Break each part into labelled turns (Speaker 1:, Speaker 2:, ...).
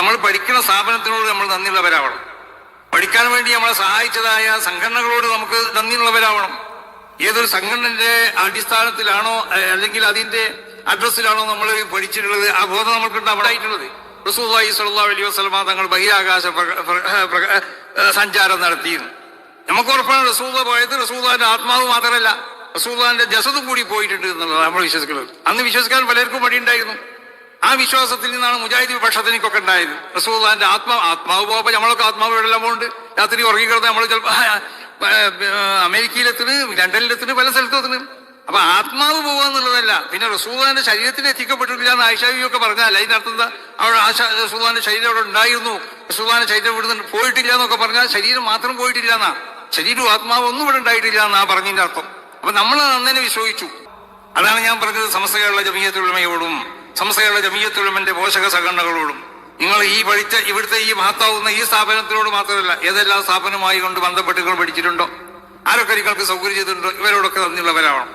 Speaker 1: നമ്മൾ പഠിക്കുന്ന സ്ഥാപനത്തിനോട് നമ്മൾ നന്ദിയുള്ളവരാവണം. പഠിക്കാൻ വേണ്ടി നമ്മളെ സഹായിച്ചതായ സംഘടനകളോട് നമുക്ക് നന്ദിയുള്ളവരാവണം. ഏതൊരു സംഘടനയുടെ അടിസ്ഥാനത്തിലാണോ അല്ലെങ്കിൽ അതിന്റെ അഡ്രസ്സിലാണോ നമ്മൾ പഠിച്ചിട്ടുള്ളത്, ആ ബോധം നമുക്ക് ഉണ്ടായിട്ടുള്ളത്. റസൂലുള്ളാഹി സ്വല്ലല്ലാഹു അലൈഹി വസല്ലം തങ്ങൾ ബഹിരാകാശ സഞ്ചാരം നടത്തിയിരുന്നു. നമുക്ക് ഉറപ്പാണ് റസൂലുള്ളാഹി പോയത് റസൂലുള്ളാഹിന്റെ ആത്മാവ് മാത്രമല്ല, റസൂലുള്ളാഹിന്റെ ജസദും കൂടി പോയിട്ടുണ്ട് എന്നുള്ളത് നമ്മൾ വിശ്വസിക്കുന്നത്. അന്ന് വിശ്വസിക്കാൻ പലർക്കും മടിയുണ്ടായിരുന്നു. ആ വിശ്വാസത്തിൽ നിന്നാണ് മുജാഹിദ് പക്ഷത്തിനൊക്കെ ഉണ്ടായത്. റസൂലുള്ളാഹിന്റെ ആത്മാവ് പോകുമ്പോൾ നമ്മളൊക്കെ ആത്മാവ് എവിടെല്ലാം പോകുന്നുണ്ട്. രാത്രി ഉറങ്ങിക്കിടന്ന് നമ്മൾ ചിലപ്പോൾ അമേരിക്കയിലെത്തിന്, ലണ്ടനിലെത്തിന്, പല സ്ഥലത്തും. അപ്പൊ ആത്മാവ് പോകുക എന്നുള്ളതല്ല. പിന്നെ റസൂലുള്ളാഹിന്റെ ശരീരത്തിന് എത്തിക്കപ്പെട്ടിട്ടില്ല എന്ന് ആയിഷ ബീവിയൊക്കെ പറഞ്ഞാൽ അതിനർത്ഥം എന്താ? അവിടെ റസൂലുള്ളാഹിന്റെ ശരീരം അവിടെ ഉണ്ടായിരുന്നു, റസൂലുള്ളാഹിന്റെ ശരീരം ഇവിടുന്ന് പോയിട്ടില്ല എന്നൊക്കെ പറഞ്ഞാൽ ശരീരം മാത്രം പോയിട്ടില്ല എന്നാ, ശരീരവും ആത്മാവ് ഒന്നും ഇവിടെ ഉണ്ടായിട്ടില്ല എന്നാ പറഞ്ഞതിന്റെ അർത്ഥം. അപ്പൊ നമ്മൾ അന്നേനെ വിശ്വസിച്ചു. അതാണ് ഞാൻ പറഞ്ഞത് സമസ്ത കേരള ജമിയത്തുൽ ഉലമയോടും സമസ്ത കേരള ജമിയത്തുൽ ഉലമന്റെ പോഷക സംഘടനകളോടും നിങ്ങൾ ഈ പഠിച്ച ഇവിടുത്തെ ഈ മഹത്താവുന്ന ഈ സ്ഥാപനത്തിനോട് മാത്രമല്ല, ഏതെല്ലാം സ്ഥാപനമായി കൊണ്ട് ബന്ധപ്പെട്ട് നിങ്ങൾ പഠിച്ചിട്ടുണ്ടോ, ആരൊക്കെ നിങ്ങൾക്ക് സൗകര്യം ചെയ്തിട്ടുണ്ടോ, ഇവരോടൊക്കെ നന്ദിയുള്ളവരാവണം.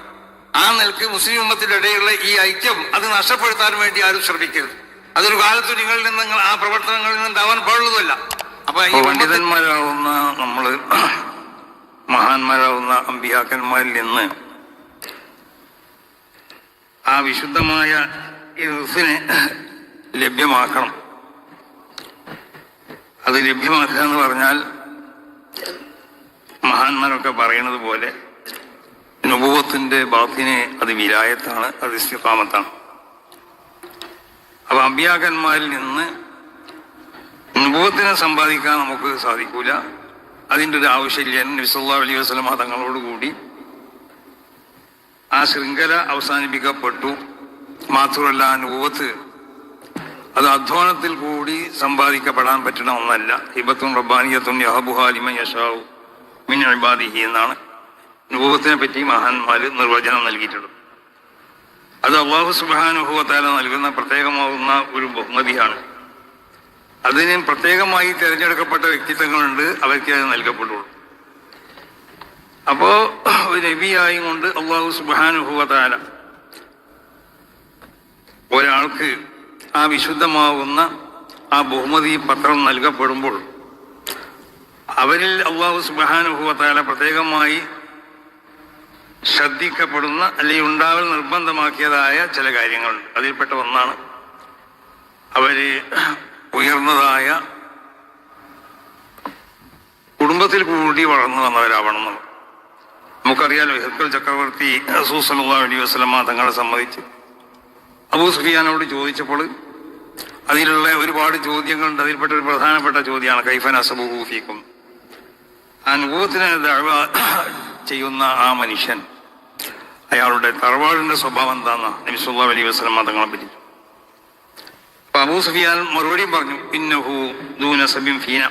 Speaker 1: ആ നിലക്ക് മുസ്ലിം ഉമ്മത്തിന്റെ ഇടയിലുള്ള ഈ ഐക്യം അത് നഷ്ടപ്പെടുത്താൻ വേണ്ടി ആരും ശ്രമിക്കരുത്. അതൊരു കാലത്ത് നിങ്ങളിൽ നിന്ന് ആ പ്രവർത്തനങ്ങളിൽ നിന്ന് ഉണ്ടാവാൻ പാടുള്ളതല്ല. അപ്പൊ ഈ പണ്ഡിതന്മാരാവുന്ന നമ്മള് മഹാന്മാരാവുന്ന അമ്പിയാക്കന്മാരിൽ നിന്ന് ആ വിശുദ്ധമായ ഇർസിനെ ലഭ്യമാക്കണം. അത് ലഭ്യമാക്കുക എന്ന് പറഞ്ഞാൽ മഹാന്മാരൊക്കെ പറയുന്നത് പോലെ നുബുവത്തിന്റെ ബാത്തിനെ അത് വിലായത്താണ്, അത് ഇസ്തിഖാമത്താണ്. അപ്പൊ അമ്പിയാക്കന്മാരിൽ നിന്ന് നുബുവത്തിനെ സമ്പാദിക്കാൻ നമുക്ക് സാധിക്കൂല. അതിൻ്റെ ഒരു ആവശ്യമില്ല. നബി സല്ലല്ലാഹു അലൈഹി വസല്ലം തങ്ങളോടുകൂടി ആ ശൃംഖല അവസാനിപ്പിക്കപ്പെട്ടു. മാത്രമല്ല നുബുവത്ത് അത് അധ്വാനത്തിൽ കൂടി സമ്പാദിക്കപ്പെടാൻ പറ്റുന്ന ഒന്നല്ല. ഹിബത്തുൻ റബ്ബാനിയത്തുൻ യഹബുഹാ ലിമൻ യശാഉ മിൻ ഇബാദിഹി എന്നാണ് നുബുവത്തിനെ പറ്റി മഹാന്മാര് നിർവചനം നൽകിയിട്ടുള്ളത്. അത് അല്ലാഹു സുബ്ഹാനഹു വ തആല നൽകുന്ന പ്രത്യേകമാവുന്ന ഒരു ബഹുമതിയാണ്. അതിന് പ്രത്യേകമായി തിരഞ്ഞെടുക്കപ്പെട്ട വ്യക്തിത്വങ്ങളുണ്ട്, അവർക്ക് അത് നൽകപ്പെടുള്ളൂ. അപ്പോ ഒരു നബിയായും കൊണ്ട് അല്ലാഹു സുബ്ഹാനഹു വ തആല ഒരാൾക്ക് ആ വിശുദ്ധമാവുന്ന ആ ബഹുമതി പത്രം നൽകപ്പെടുമ്പോൾ അവരിൽ അല്ലാഹു സുബ്ഹാനഹു വ തആല പ്രത്യേകമായി ശ്രദ്ധിക്കപ്പെടുന്ന അല്ലെങ്കിൽ ഉണ്ടാവൽ നിർബന്ധമാക്കിയതായ ചില കാര്യങ്ങളുണ്ട്. അതിൽപ്പെട്ട ഒന്നാണ് അവര് ഉയർന്നതായ കുടുംബത്തിൽ കൂടി വളർന്നു വന്നവരാവണം എന്നുള്ളത്. നമുക്കറിയാലോ, ഹിർഖൽ ചക്രവർത്തി റസൂൽ സല്ലല്ലാഹു അലൈഹി വസല്ലം തങ്ങളെ സംബന്ധിച്ച് അബൂ സുഫിയാനോട് ചോദിച്ചപ്പോൾ അതിലുള്ള ഒരുപാട് ചോദ്യങ്ങളുണ്ട്. അതിൽപ്പെട്ട ഒരു പ്രധാനപ്പെട്ട ചോദ്യമാണ് കൈഫ നസബുഹു ഫീക്കും. ആ നുബുവത്തിനെ ദഅവ ചെയ്യുന്ന ആ മനുഷ്യൻ അയാളുടെ തറവാടിന്റെ സ്വഭാവം എന്താണെന്ന് നബി സല്ലല്ലാഹു അലൈഹി വസല്ലം തങ്ങളെ പറ്റി. അപ്പൊ അബൂ സുഫിയാൻ മറുപടിയും പറഞ്ഞു, ഇന്നഹു ദൂ നസബിൻ ഫീന,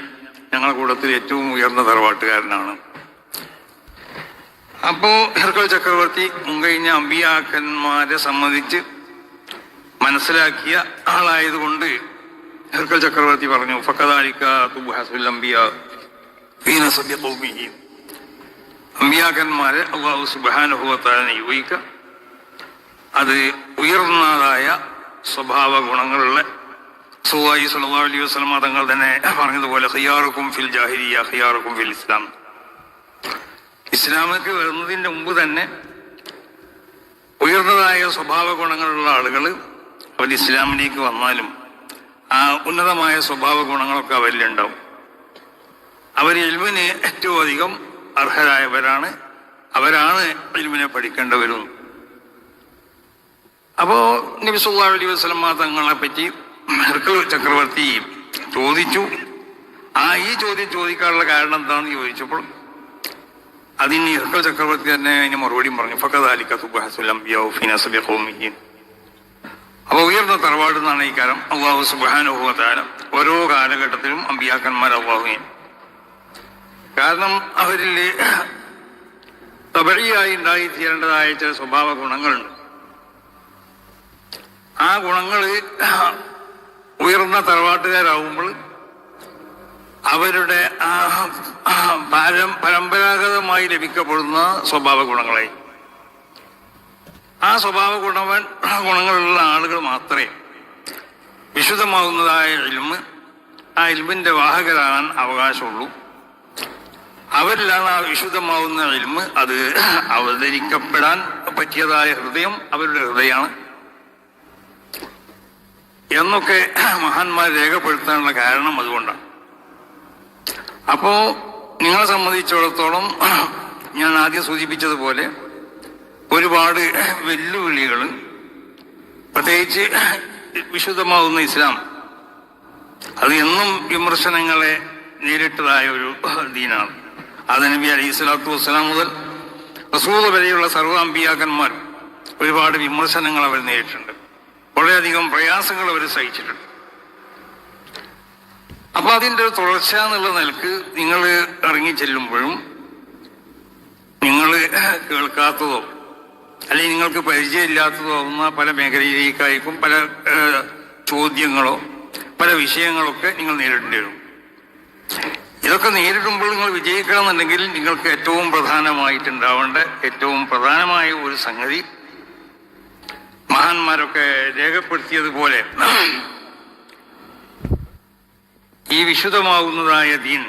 Speaker 1: ഞങ്ങളുടെ കൂട്ടത്തിൽ ഏറ്റവും ഉയർന്ന തറവാട്ടുകാരനാണ്. അപ്പോ ഹിർഖൽ ചക്രവർത്തി മുൻകഴിഞ്ഞ അമ്പിയാക്കന്മാരെ സംബന്ധിച്ച് മനസ്സിലാക്കിയ ആളായതുകൊണ്ട് ഹിർഖൽ ചക്രവർത്തി പറഞ്ഞു, ഫഖദാലിക തുബ്ഹസുൽ അംബിയാ ഫീ നസബി ഖൗമിഹി, അമ്പിയാക്കന്മാരെ അല്ലാഹു സുബ്ഹാനഹു വ തആല നിയോഗിക്കുക അത് ഉയർന്നതായ സ്വഭാവ ഗുണങ്ങളുള്ള റസൂലുള്ളാഹി സ്വല്ലല്ലാഹു അലൈഹി വസല്ലം തങ്ങൾ തന്നെ പറഞ്ഞതുപോലെ ഖിയാറുക്കും ഫിൽ ജാഹിലിയ്യ ഖിയാറുക്കും ഫിൽ ഇസ്ലാം, ഇസ്ലാമിലേക്ക് വരുന്നതിന്റെ മുമ്പ് തന്നെ ഉയർന്നതായ സ്വഭാവ ഗുണങ്ങളുള്ള ആളുകൾ അവർ ഇസ്ലാമിലേക്ക് വന്നാലും ആ ഉന്നതമായ സ്വഭാവ ഗുണങ്ങളൊക്കെ അവരിലുണ്ടാവും. അവർ ഇൽമിന് ഏറ്റവും അധികം അർഹരായവരാണ്, അവരാണ് ഇൽമിനെ പഠിക്കേണ്ടവരും. അപ്പോ നബി സല്ലല്ലാഹു അലൈഹി വസല്ലം തങ്ങളെ പറ്റി ഹിർഖൽ ചക്രവർത്തി ചോദിച്ചു. ഈ ചോദ്യം ചോദിക്കാനുള്ള കാരണം എന്താണെന്ന് ചോദിച്ചപ്പോൾ അതിന് ഹിർഖൽ ചക്രവർത്തി തന്നെ അതിന് മറുപടിയും പറഞ്ഞു, ഫഖദാലിക തുബ്ഹസുൽ അംബിയാ ഫീ നസബി ഖൗമിഹി. അപ്പൊ ഉയർന്ന തറവാട് എന്നാണ് ഈ കാര്യം. അല്ലാഹു സുബ്ഹാനഹു വ തആല ഓരോ കാലഘട്ടത്തിലും അമ്പിയാക്കന്മാർ അല്ലാഹുവിനെ, കാരണം അവരിൽ തബഈയായി ഉണ്ടായി തീരേണ്ടതായ ചില സ്വഭാവ ഗുണങ്ങളുണ്ട്. ആ ഗുണങ്ങൾ ഉയർന്ന തറവാട്ടുകാരാവുമ്പോൾ അവരുടെ പരമ്പരാഗതമായി ലഭിക്കപ്പെടുന്ന സ്വഭാവ ഗുണങ്ങളായി, ആ സ്വഭാവ ഗുണങ്ങളുള്ള ആളുകൾ മാത്രമേ വിശുദ്ധമാകുന്നതായ ഇൽമ് ആ ഇൽമിന്റെ വാഹകരാകാൻ അവകാശമുള്ളൂ. അവരിലാണ് ആ വിശുദ്ധമാവുന്ന ഇൽമ് അത് അവതരിക്കപ്പെടാൻ പറ്റിയതായ ഹൃദയം അവരുടെ ഹൃദയമാണ് എന്നൊക്കെ മഹാന്മാർ രേഖപ്പെടുത്താനുള്ള കാരണം അതുകൊണ്ടാണ്. അപ്പോ നിങ്ങളെ സംബന്ധിച്ചിടത്തോളം ഞാൻ ആദ്യം സൂചിപ്പിച്ചതുപോലെ ഒരുപാട് വെല്ലുവിളികൾ, പ്രത്യേകിച്ച് വിശുദ്ധമാവുന്ന ഇസ്ലാം അത് എന്നും വിമർശനങ്ങളെ നേരിട്ടതായ ഒരു ദീനാണ്. അത് നബി അലൈഹി സ്വലാത്തു വസ്സലാം മുതൽ റസൂൽ വരെയുള്ള സർവ്വ അമ്പിയാക്കന്മാർ ഒരുപാട് വിമർശനങ്ങൾ അവർ നേരിട്ടിട്ടുണ്ട്, വളരെയധികം പ്രയാസങ്ങൾ അവർ സഹിച്ചിട്ടുണ്ട്. അപ്പൊ അതിൻ്റെ ഒരു തുടർച്ച എന്നുള്ള നിലക്ക് നിങ്ങൾ ഇറങ്ങിച്ചെല്ലുമ്പോഴും നിങ്ങൾ കേൾക്കാത്തതോ അല്ലെങ്കിൽ നിങ്ങൾക്ക് പരിചയമില്ലാത്തതോ ആവുന്ന പല മേഖലയിലേക്കായിരിക്കും പല ചോദ്യങ്ങളോ പല വിഷയങ്ങളൊക്കെ നിങ്ങൾ നേരിടേണ്ടി വരും. ഇതൊക്കെ നേരിടുമ്പോൾ നിങ്ങൾ വിജയിക്കണമെന്നുണ്ടെങ്കിൽ നിങ്ങൾക്ക് ഏറ്റവും പ്രധാനമായിട്ടുണ്ടാവേണ്ട ഏറ്റവും പ്രധാനമായ ഒരു സംഗതി മഹാന്മാരൊക്കെ രേഖപ്പെടുത്തിയതുപോലെ ഈ വിശുദ്ധമാകുന്നതായ ദീൻ,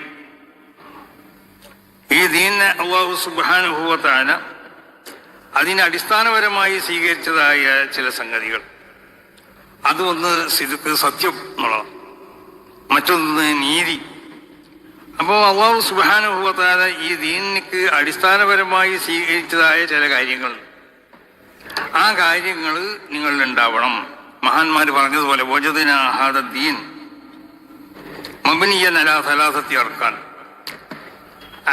Speaker 1: ഈ ദീനിനെ അല്ലാഹു സുബ്ഹാനഹു വ തആല അതിനെ അടിസ്ഥാനപരമായി സ്വീകരിച്ചതായ ചില സംഗതികൾ, അതൊന്ന് സിദ്ഖ് സത്യം എന്നുള്ളതാണ്, മറ്റൊന്ന് നീതി. അപ്പോൾ അല്ലാഹു സുബ്ഹാനഹു വ തആല ഈ ദീനിക്ക് അടിസ്ഥാനപരമായി സ്വീകരിച്ചതായ ചില കാര്യങ്ങൾ, ആ കാര്യങ്ങൾ നിങ്ങളിൽ ഉണ്ടാവണം. മഹാന്മാർ പറഞ്ഞതുപോലെ വജദ്നാ ഹാദ ദീൻ മബ്നിയൻ അലാ സലാസത്തി അർക്കാൻ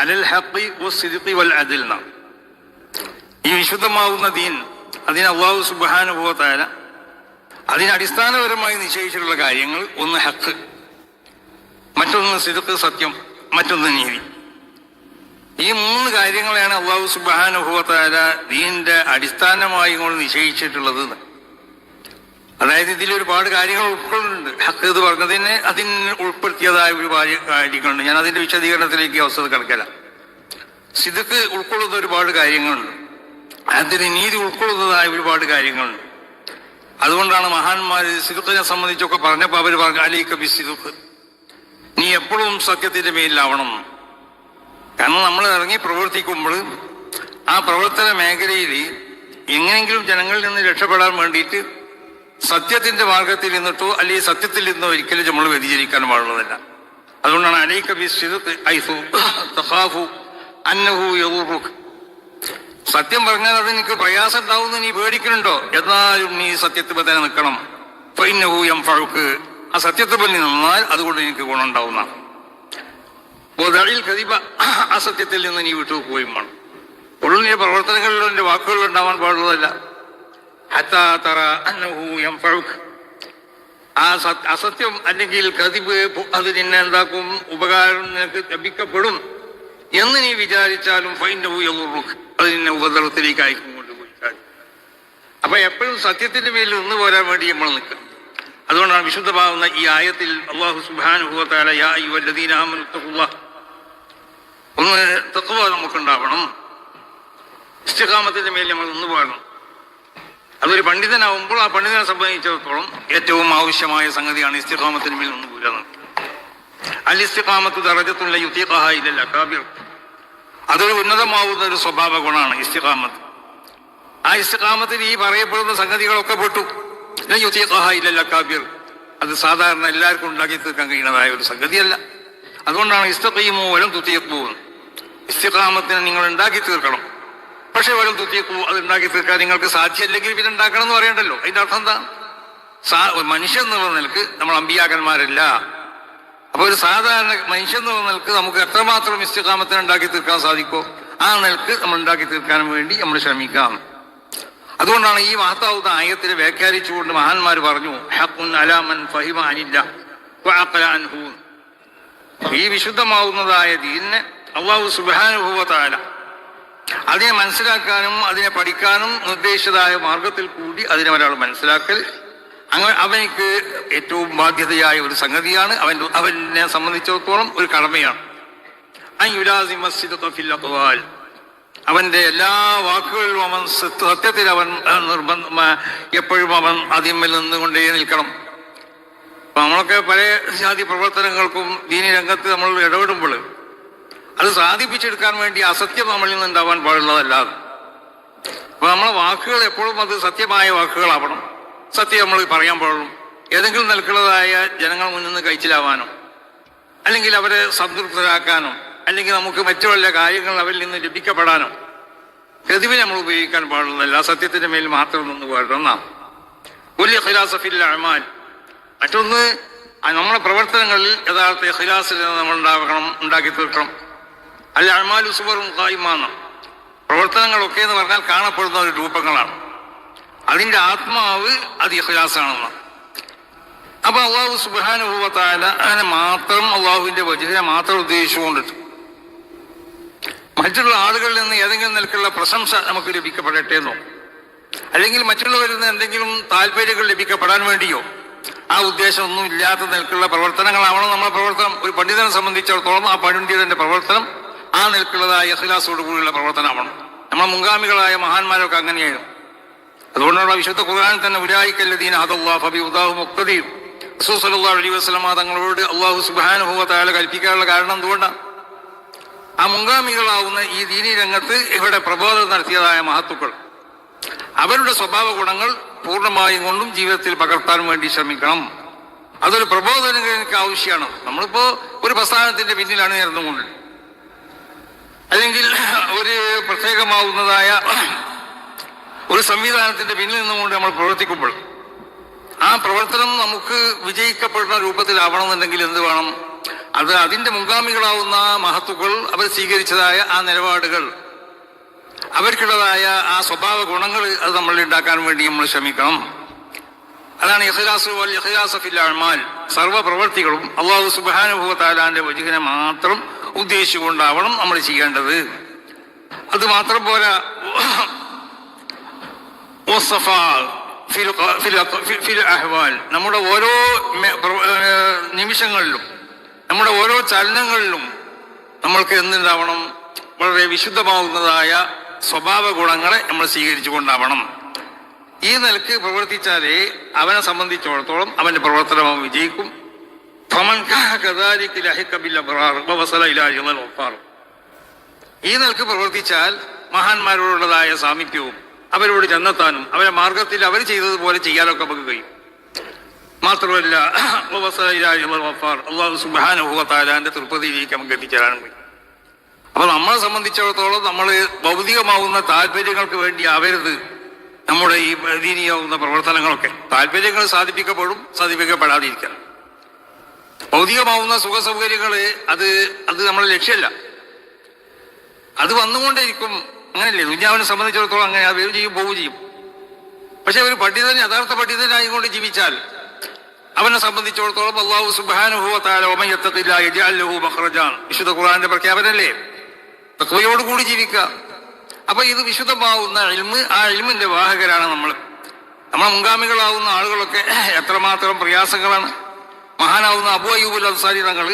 Speaker 1: അലൽ ഹഖ് വസ്സിദ്ഖി വൽ അദ്ൽ. ഈ വിശുദ്ധമാവുന്ന ദീൻ അതിന് അല്ലാഹു സുബ്ഹാനഹു വ തആല അതിന് അടിസ്ഥാനപരമായി നിശ്ചയിച്ചിട്ടുള്ള കാര്യങ്ങൾ, ഒന്ന് ഹഖ്, മറ്റൊന്ന് സിദ്ഖ് സത്യം, മറ്റൊന്ന് നീതി. ഈ മൂന്ന് കാര്യങ്ങളെയാണ് അല്ലാഹു സുബ്ഹാനഹു വ തആല ദീനിന്റെ അടിസ്ഥാനമായി കൊണ്ട് നിശ്ചയിച്ചിട്ടുള്ളത്. അതായത് ഇതിൽ ഒരുപാട് കാര്യങ്ങൾ ഉൾക്കൊള്ളുന്നുണ്ട്. ഹഖ് എന്ന് പറഞ്ഞതിന് അതിന് ഉൾപ്പെടുത്തിയതായ ഒരുപാട് കാര്യങ്ങളുണ്ട്. ഞാൻ അതിന്റെ വിശദീകരണത്തിലേക്ക് അവസരം കിടക്കല. സിദ്ഖ് ഉൾക്കൊള്ളുന്ന ഒരുപാട് കാര്യങ്ങളുണ്ട്, അതിന് നീതി ഉൾക്കൊള്ളുന്നതായ ഒരുപാട് കാര്യങ്ങളുണ്ട്. അതുകൊണ്ടാണ് മഹാന്മാർ സിദ്ഖിനെ സംബന്ധിച്ചൊക്കെ പറഞ്ഞപ്പോൾ അവർ പറഞ്ഞു അലൈക ബിസ്സിദ്ഖ്, നീ എപ്പോഴും സത്യത്തിന്റെ മേലിലാവണം. കാരണം നമ്മൾ ഇറങ്ങി പ്രവർത്തിക്കുമ്പോൾ ആ പ്രവർത്തന മേഖലയിൽ എങ്ങനെയെങ്കിലും ജനങ്ങളിൽ നിന്ന് രക്ഷപ്പെടാൻ വേണ്ടിയിട്ട് സത്യത്തിന്റെ മാർഗത്തിൽ നിന്നിട്ടോ അല്ലെങ്കിൽ സത്യത്തിൽ നിന്നോ ഒരിക്കലും നമ്മൾ വ്യതിചരിക്കാൻ പാടുള്ളതല്ല. അതുകൊണ്ടാണ് അലൈക ബിസ്സിദ്ഖ് ഐസു തഖാഫു അന്നഹു യദുറുക. സത്യം പറഞ്ഞാൽ അത് നിനക്ക് പ്രയാസം ഉണ്ടാവുമെന്ന് നീ പേടിക്കുന്നുണ്ടോ, എന്നാലും നീ സത്യത്തിൽ തന്നെ നിൽക്കണം. ഫഇന്നഹു യൻഫഉക, ആ സത്യത്തിൽ നിന്നാൽ അതുകൊണ്ട് എനിക്ക് ഗുണം ഉണ്ടാവുന്ന. കരിബ, അസത്യത്തിൽ നിന്ന് നീ വിട്ടുപോയും വേണം. ഉള്ളിലെ പ്രവർത്തനങ്ങളിലും എൻ്റെ വാക്കുകളിൽ ഉണ്ടാവാൻ പാടുള്ളതല്ല. ഹത്താ തറ അന്നഹു യൻഫഉക, ആ അസത്യം അല്ലെങ്കിൽ കദിബ് അത് നിന്നെ എന്താക്കും, ഉപകാരം നിനക്ക് ലഭിക്കപ്പെടും എന്ന് നീ വിചാരിച്ചാലും ഫഇന്നഹു യദുറുക, അത് നിന്നെ ഉപദ്രവത്തിലേക്ക് അയക്കും കൊണ്ടുപോയി. അപ്പൊ എപ്പോഴും സത്യത്തിന്റെ മേലിൽ നിന്ന് പോരാൻ വേണ്ടി നമ്മൾ നിൽക്കണം. അതുകൊണ്ടാണ് വിശുദ്ധമാകുന്ന ഈ ആയത്തിൽ അല്ലാഹു സുബ്ഹാനഹു വ തആല യാ അയ്യുഹല്ലദീന ആമനു തഖുല്ലാഹ്, ഒന്ന് തഖ്വ നമുക്കുണ്ടാവണം, ഇസ്തിഖാമത്തിന്റെ മേൽ നമ്മൾ നിന്ന് പോകണം. അതൊരു പണ്ഡിതനാവുമ്പോൾ ആ പണ്ഡിതനെ സംബന്ധിച്ചിടത്തോളം ഏറ്റവും ആവശ്യമായ സംഗതിയാണ് ഇസ്തിഖാമത്തിന് മേൽ നിന്ന് പോരുന്നത്. അൽ ഇസ്തിഖാമത്തു ദറജത്തുൻ ലാ യുതീഖഹാ ഇല്ലൽ അകാബിർ, അതൊരു ഉന്നതമാവുന്ന ഒരു സ്വഭാവ ഗുണമാണ് ഇസ്തിഖാമത്ത്. ആ ഇസ്തിഖാമത്തിൽ ഈ പറയപ്പെടുന്ന സംഗതികളൊക്കെ പെട്ടു. ലാ യുതീഖഹാ ഇല്ലൽ അകാബിർ, അത് സാധാരണ എല്ലാവർക്കും ഉണ്ടാക്കി തീർക്കാൻ കഴിയുന്നതായ ഒരു സംഗതിയല്ല. അതുകൊണ്ടാണ് ഇസ്തഖീമു വലം തുതീഖൂ, ഇസ്തിഖാമത്തിനെ നിങ്ങൾ ഉണ്ടാക്കി തീർക്കണം. പക്ഷെ വലം തുതീഖൂ, അത് ഉണ്ടാക്കി തീർക്കാൻ നിങ്ങൾക്ക് സാധ്യമല്ലെങ്കിൽ പിന്നെ ഉണ്ടാക്കണം എന്ന് പറയണ്ടല്ലോ. അതിന്റെ അർത്ഥം എന്താ? മനുഷ്യൻ എന്നുള്ള നിലക്ക് നമ്മൾ അമ്പിയാക്കന്മാരല്ല. അപ്പൊ ഒരു സാധാരണ മനുഷ്യൻ എന്നുള്ള നിലക്ക് നമുക്ക് എത്രമാത്രം ഇസ്തിഖാമത്തിനെ ഉണ്ടാക്കി തീർക്കാൻ സാധിക്കോ ആ നിലക്ക് നമ്മൾ ഉണ്ടാക്കി തീർക്കാൻ വേണ്ടി നമ്മൾ ശ്രമിക്കാം. അതുകൊണ്ടാണ് ഈ മഹത്താവുന്ന ആയത്തിനെ വ്യാഖ്യാനിച്ചുകൊണ്ട് മഹാന്മാർ പറഞ്ഞു ഹഖുൻ അലാ മൻ ഫഹിമ അനില്ലാഹ് വഅഖല അൻഹു. ഈ വിശുദ്ധമാവുന്നതായ ദീനിനെ അല്ലാഹു സുബ്ഹാനഹു വ തആല അതിനെ മനസ്സിലാക്കാനും അതിനെ പഠിക്കാനും നിർദ്ദേശിച്ചതായ മാർഗത്തിൽ കൂടി അതിനെ ഒരാൾ മനസ്സിലാക്കൽ അങ്ങനെ അവനിക്ക് ഏറ്റവും ബാധ്യതയായ ഒരു സംഗതിയാണ്. അവനെ സംബന്ധിച്ചിടത്തോളം ഒരു കടമയാണ്. അവന്റെ എല്ലാ വാക്കുകളിലും അവൻ സത്യത്തിൽ അവൻ എപ്പോഴും അവൻ അതിന്മേൽ നിന്നുകൊണ്ടേ നിൽക്കണം. അപ്പൊ നമ്മളൊക്കെ പല ജാതി പ്രവർത്തനങ്ങൾക്കും ദീനി രംഗത്ത് നമ്മൾ ഇടപെടുമ്പോൾ അത് സാധിപ്പിച്ചെടുക്കാൻ വേണ്ടി അസത്യം നമ്മളിൽ നിന്ന് ഉണ്ടാവാൻ പാടുള്ളതല്ലാതെ. അപ്പൊ നമ്മളെ വാക്കുകൾ എപ്പോഴും അത് സത്യമായ വാക്കുകളാവണം. സത്യം നമ്മൾ പറയാൻ പാടുള്ളൂ. ഏതെങ്കിലും നിലക്കുള്ളതായ ജനങ്ങൾ മുന്നിൽ നിന്ന് കഴിച്ചിലാവാനോ അല്ലെങ്കിൽ അവരെ സംതൃപ്തരാക്കാനോ അല്ലെങ്കിൽ നമുക്ക് മറ്റു വല്ല കാര്യങ്ങൾ അവരിൽ നിന്ന് ലഭിക്കപ്പെടാനോ പ്രതിവിനെ നമ്മൾ ഉപയോഗിക്കാൻ പാടുള്ളതല്ല. സത്യത്തിന്റെ മേൽ മാത്രം നിന്ന് പാടണം. വലിയ ഖിലാസ ഫിൽ അഅ്മാൽ. മറ്റൊന്ന്, നമ്മുടെ പ്രവർത്തനങ്ങളിൽ യഥാർത്ഥ ഖിലാസിൽ നമ്മൾ ഉണ്ടാക്കി തീർക്കണം. അൽ അഅ്മാലു സുവറുൻ ഖായിമാണ്. പ്രവർത്തനങ്ങളൊക്കെ എന്ന് പറഞ്ഞാൽ കാണപ്പെടുന്ന ഒരു രൂപങ്ങളാണ്. അതിന്റെ ആത്മാവ് അത് ഇഖ്ലാസാണെന്ന്. അപ്പൊ അള്ളാഹു സുബ്ഹാനഹു വ തആല അതിനെ മാത്രം, അള്ളാഹുവിന്റെ വജ്ഹിനെ മാത്രം ഉദ്ദേശിച്ചുകൊണ്ടിട്ട് മറ്റുള്ള ആളുകളിൽ നിന്ന് ഏതെങ്കിലും നിലക്കുള്ള പ്രശംസ നമുക്ക് ലഭിക്കപ്പെടട്ടെ എന്നോ അല്ലെങ്കിൽ മറ്റുള്ളവരിൽ നിന്ന് എന്തെങ്കിലും താല്പര്യങ്ങൾ ലഭിക്കപ്പെടാൻ വേണ്ടിയോ ആ ഉദ്ദേശം ഒന്നും ഇല്ലാത്ത നിലക്കുള്ള പ്രവർത്തനങ്ങളാവണം നമ്മുടെ പ്രവർത്തനം. ഒരു പണ്ഡിതനെ സംബന്ധിച്ചിടത്തോളം ആ പണ്ഡിതന്റെ പ്രവർത്തനം ആ നിലക്കുള്ളതായ ഇഖ്ലാസോട് കൂടിയുള്ള പ്രവർത്തനമാവണം. നമ്മുടെ മുൻഗാമികളായ മഹാന്മാരൊക്കെ അങ്ങനെയായിരുന്നു. അതുകൊണ്ടുള്ള വിശുദ്ധ ഖുർആനിൽ തന്നെ ഉലൈകല്ലദീന ഹദല്ലാഹു ഫബിഹുദാഹു മുഖ്തദി റസൂൽ സല്ലല്ലാഹു അലൈഹി വസല്ലമ തങ്ങളോട് അല്ലാഹു സുബ്ഹാനഹു വ തആല കൽപ്പിക്കാനുള്ള കാരണം എന്തുകൊണ്ടാണ്? ആ മുൻഗാമികളാവുന്ന ഈ ദീനി രംഗത്ത് ഇവിടെ പ്രബോധനം നടത്തിയതായ മഹത്തുക്കൾ അവരുടെ സ്വഭാവ ഗുണങ്ങൾ പൂർണ്ണമായും കൊണ്ടും ജീവിതത്തിൽ പകർത്താൻ വേണ്ടി ശ്രമിക്കണം. അതൊരു പ്രബോധനം എനിക്ക് ആവശ്യമാണ്. നമ്മളിപ്പോ ഒരു പ്രസ്ഥാനത്തിന്റെ പിന്നിലാണ് നേർന്നുകൊണ്ട് അല്ലെങ്കിൽ ഒരു പ്രത്യേകമാവുന്നതായ ഒരു സംവിധാനത്തിന്റെ പിന്നിൽ നിന്നുകൊണ്ട് നമ്മൾ പ്രവർത്തിക്കുമ്പോൾ ആ പ്രവർത്തനം നമുക്ക് വിജയിക്കപ്പെടുന്ന രൂപത്തിലാവണമെന്നുണ്ടെങ്കിൽ എന്ത് വേണം? അത് അതിന്റെ മുൻഗാമികളാവുന്ന മഹത്തുക്കൾ അവർ സ്വീകരിച്ചതായ ആ നിലപാടുകൾ, അവർക്കുള്ളതായ ആ സ്വഭാവ ഗുണങ്ങൾ അത് നമ്മൾ ഉണ്ടാക്കാൻ വേണ്ടി നമ്മൾ ശ്രമിക്കണം. അതാണ് ഇഖ്ലാസു ഫിൽ അഅ്മാൽ. സർവ്വ പ്രവർത്തികളും അല്ലാഹു സുബ്ഹാനഹു വ തആലാന്റെ വജ്ഹിനെ മാത്രം ഉദ്ദേശിച്ചുകൊണ്ടാവണം നമ്മൾ ചെയ്യേണ്ടത്. അത് മാത്രം പോരാ, നമ്മുടെ ഓരോ നിമിഷങ്ങളിലും നമ്മുടെ ഓരോ ചലനങ്ങളിലും നമ്മൾക്ക് എന്തുണ്ടാവണം? വളരെ വിശുദ്ധമാവുന്നതായ സ്വഭാവ ഗുണങ്ങളെ നമ്മൾ സ്വീകരിച്ചു കൊണ്ടാവണം. ഈ നിലക്ക് പ്രവർത്തിച്ചാലേ അവനെ സംബന്ധിച്ചിടത്തോളം അവന്റെ പ്രവർത്തനം അവൻ വിജയിക്കും. ഈ നിലക്ക് പ്രവർത്തിച്ചാൽ മഹാന്മാരോടുള്ളതായ സാമീപ്യവും അവരോട് ചെന്നെത്താനും അവരെ മാർഗത്തിൽ അവർ ചെയ്തതുപോലെ ചെയ്യാനൊക്കെ നമുക്ക് കഴിയും. മാത്രമല്ല അല്ലാഹു സുബ്ഹാനഹു വ തആലാന്റെ തൃപ്തിയിലേക്ക് നമുക്ക് എത്തിച്ചേരാനും കഴിയും. അപ്പൊ നമ്മളെ സംബന്ധിച്ചിടത്തോളം നമ്മൾ ഭൗതികമാവുന്ന താല്പര്യങ്ങൾക്ക് വേണ്ടി ആവരുത് നമ്മുടെ ഈ ദീനിയാവുന്ന പ്രവർത്തനങ്ങളൊക്കെ. താല്പര്യങ്ങൾ സാധിപ്പിക്കപ്പെടും, സാധിപ്പിക്കപ്പെടാതിരിക്കണം. ഭൗതികമാവുന്ന സുഖ സൗകര്യങ്ങള് അത് നമ്മുടെ ലക്ഷ്യമല്ല. അത് വന്നുകൊണ്ടേയിരിക്കും. അങ്ങനെയല്ലേ ദുനിയാവിനെ സംബന്ധിച്ചിടത്തോളം? അങ്ങനെ അത് വരും ചെയ്യും, പോവുകയും ചെയ്യും. പക്ഷെ ഒരു പണ്ഡിതൻ യഥാർത്ഥ പണ്ഡിതനായിക്കൊണ്ട് ജീവിച്ചാൽ അവനെ സംബന്ധിച്ചിടത്തോളം അല്ലാഹു സുബ്ഹാനഹു വ തആല വമൻ യത്തഖില്ലാഹ യജ്അൽ ലഹു മഖ്റജാൻ, വിശുദ്ധ ഖുർആന്റെ പ്രഖ്യാപനമല്ലേ? തഖ്വയോട് കൂടി ജീവിക്കുക. അപ്പൊ ഇത് വിശുദ്ധമാവുന്ന ഇൽമ്, ആ ഇൽമിന്റെ വാഹകരാണ് നമ്മൾ. നമ്മളെ മുൻഗാമികളാവുന്ന ആളുകളൊക്കെ എത്രമാത്രം പ്രയാസങ്ങളാണ്. മഹാനാവുന്ന അബൂ അയ്യൂബുൽ അൻസാരി തങ്ങൾ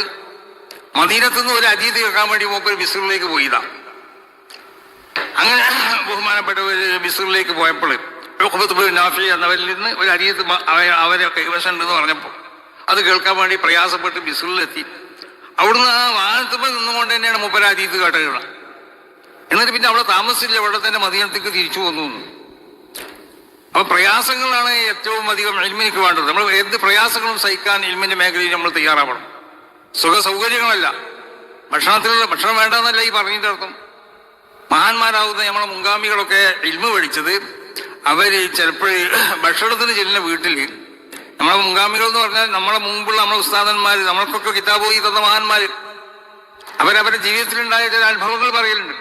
Speaker 1: മദീനത്ത് നിന്ന് ഒരു ഹദീസ് കേൾക്കാൻ വേണ്ടി മൂപ്പര് മിസ്റിലേക്ക് പോയതാ. അങ്ങനെ ബഹുമാനപ്പെട്ട ഒരു മിസ്റിലേക്ക് പോയപ്പോൾ നാഫി എന്നവരിൽ നിന്ന് ഒരു ഹദീസ് അവരെ കൈവശമുണ്ടെന്ന് പറഞ്ഞപ്പോൾ അത് കേൾക്കാൻ വേണ്ടി പ്രയാസപ്പെട്ട് മിസ്റിലെത്തി. അവിടുന്ന് ആ വാഹനത്തുമ്പോൾ നിന്നുകൊണ്ട് തന്നെയാണ് മൂപ്പര് ഹദീസ് കേട്ടത്. എന്നിട്ട് പിന്നെ അവിടെ താമസിച്ചില്ല, അവിടെ തന്നെ മദീനത്തേക്ക് തിരിച്ചു വന്നു. അപ്പൊ പ്രയാസങ്ങളാണ് ഏറ്റവും അധികം ഇൽമിനിക്ക് വേണ്ടത്. നമ്മൾ എന്ത് പ്രയാസങ്ങളും സഹിക്കാൻ ഇൽമിന്റെ മേഖലയിൽ നമ്മൾ തയ്യാറാവണം. സുഖ സൗകര്യങ്ങളല്ല, ഭക്ഷണം വേണ്ടെന്നല്ല ഈ പറഞ്ഞതിന്റെ അർത്ഥം. മഹാന്മാരാവുന്ന നമ്മളെ മുൻഗാമികളൊക്കെ ഇൽമ പഠിച്ചത് അവര് ചിലപ്പോൾ ഭക്ഷണത്തിന് ചെല്ലുന്ന വീട്ടിൽ നമ്മളെ മുൻഗാമികൾ എന്ന് പറഞ്ഞാൽ നമ്മളെ മുമ്പുള്ള നമ്മളെ ഉസ്താദന്മാര്, നമ്മൾക്കൊക്കെ കിതാബ് ഓതി തന്ന മഹാന്മാര്, അവരവരുടെ ജീവിതത്തിലുണ്ടായ ചില അനുഭവങ്ങൾ പറയലുണ്ട്.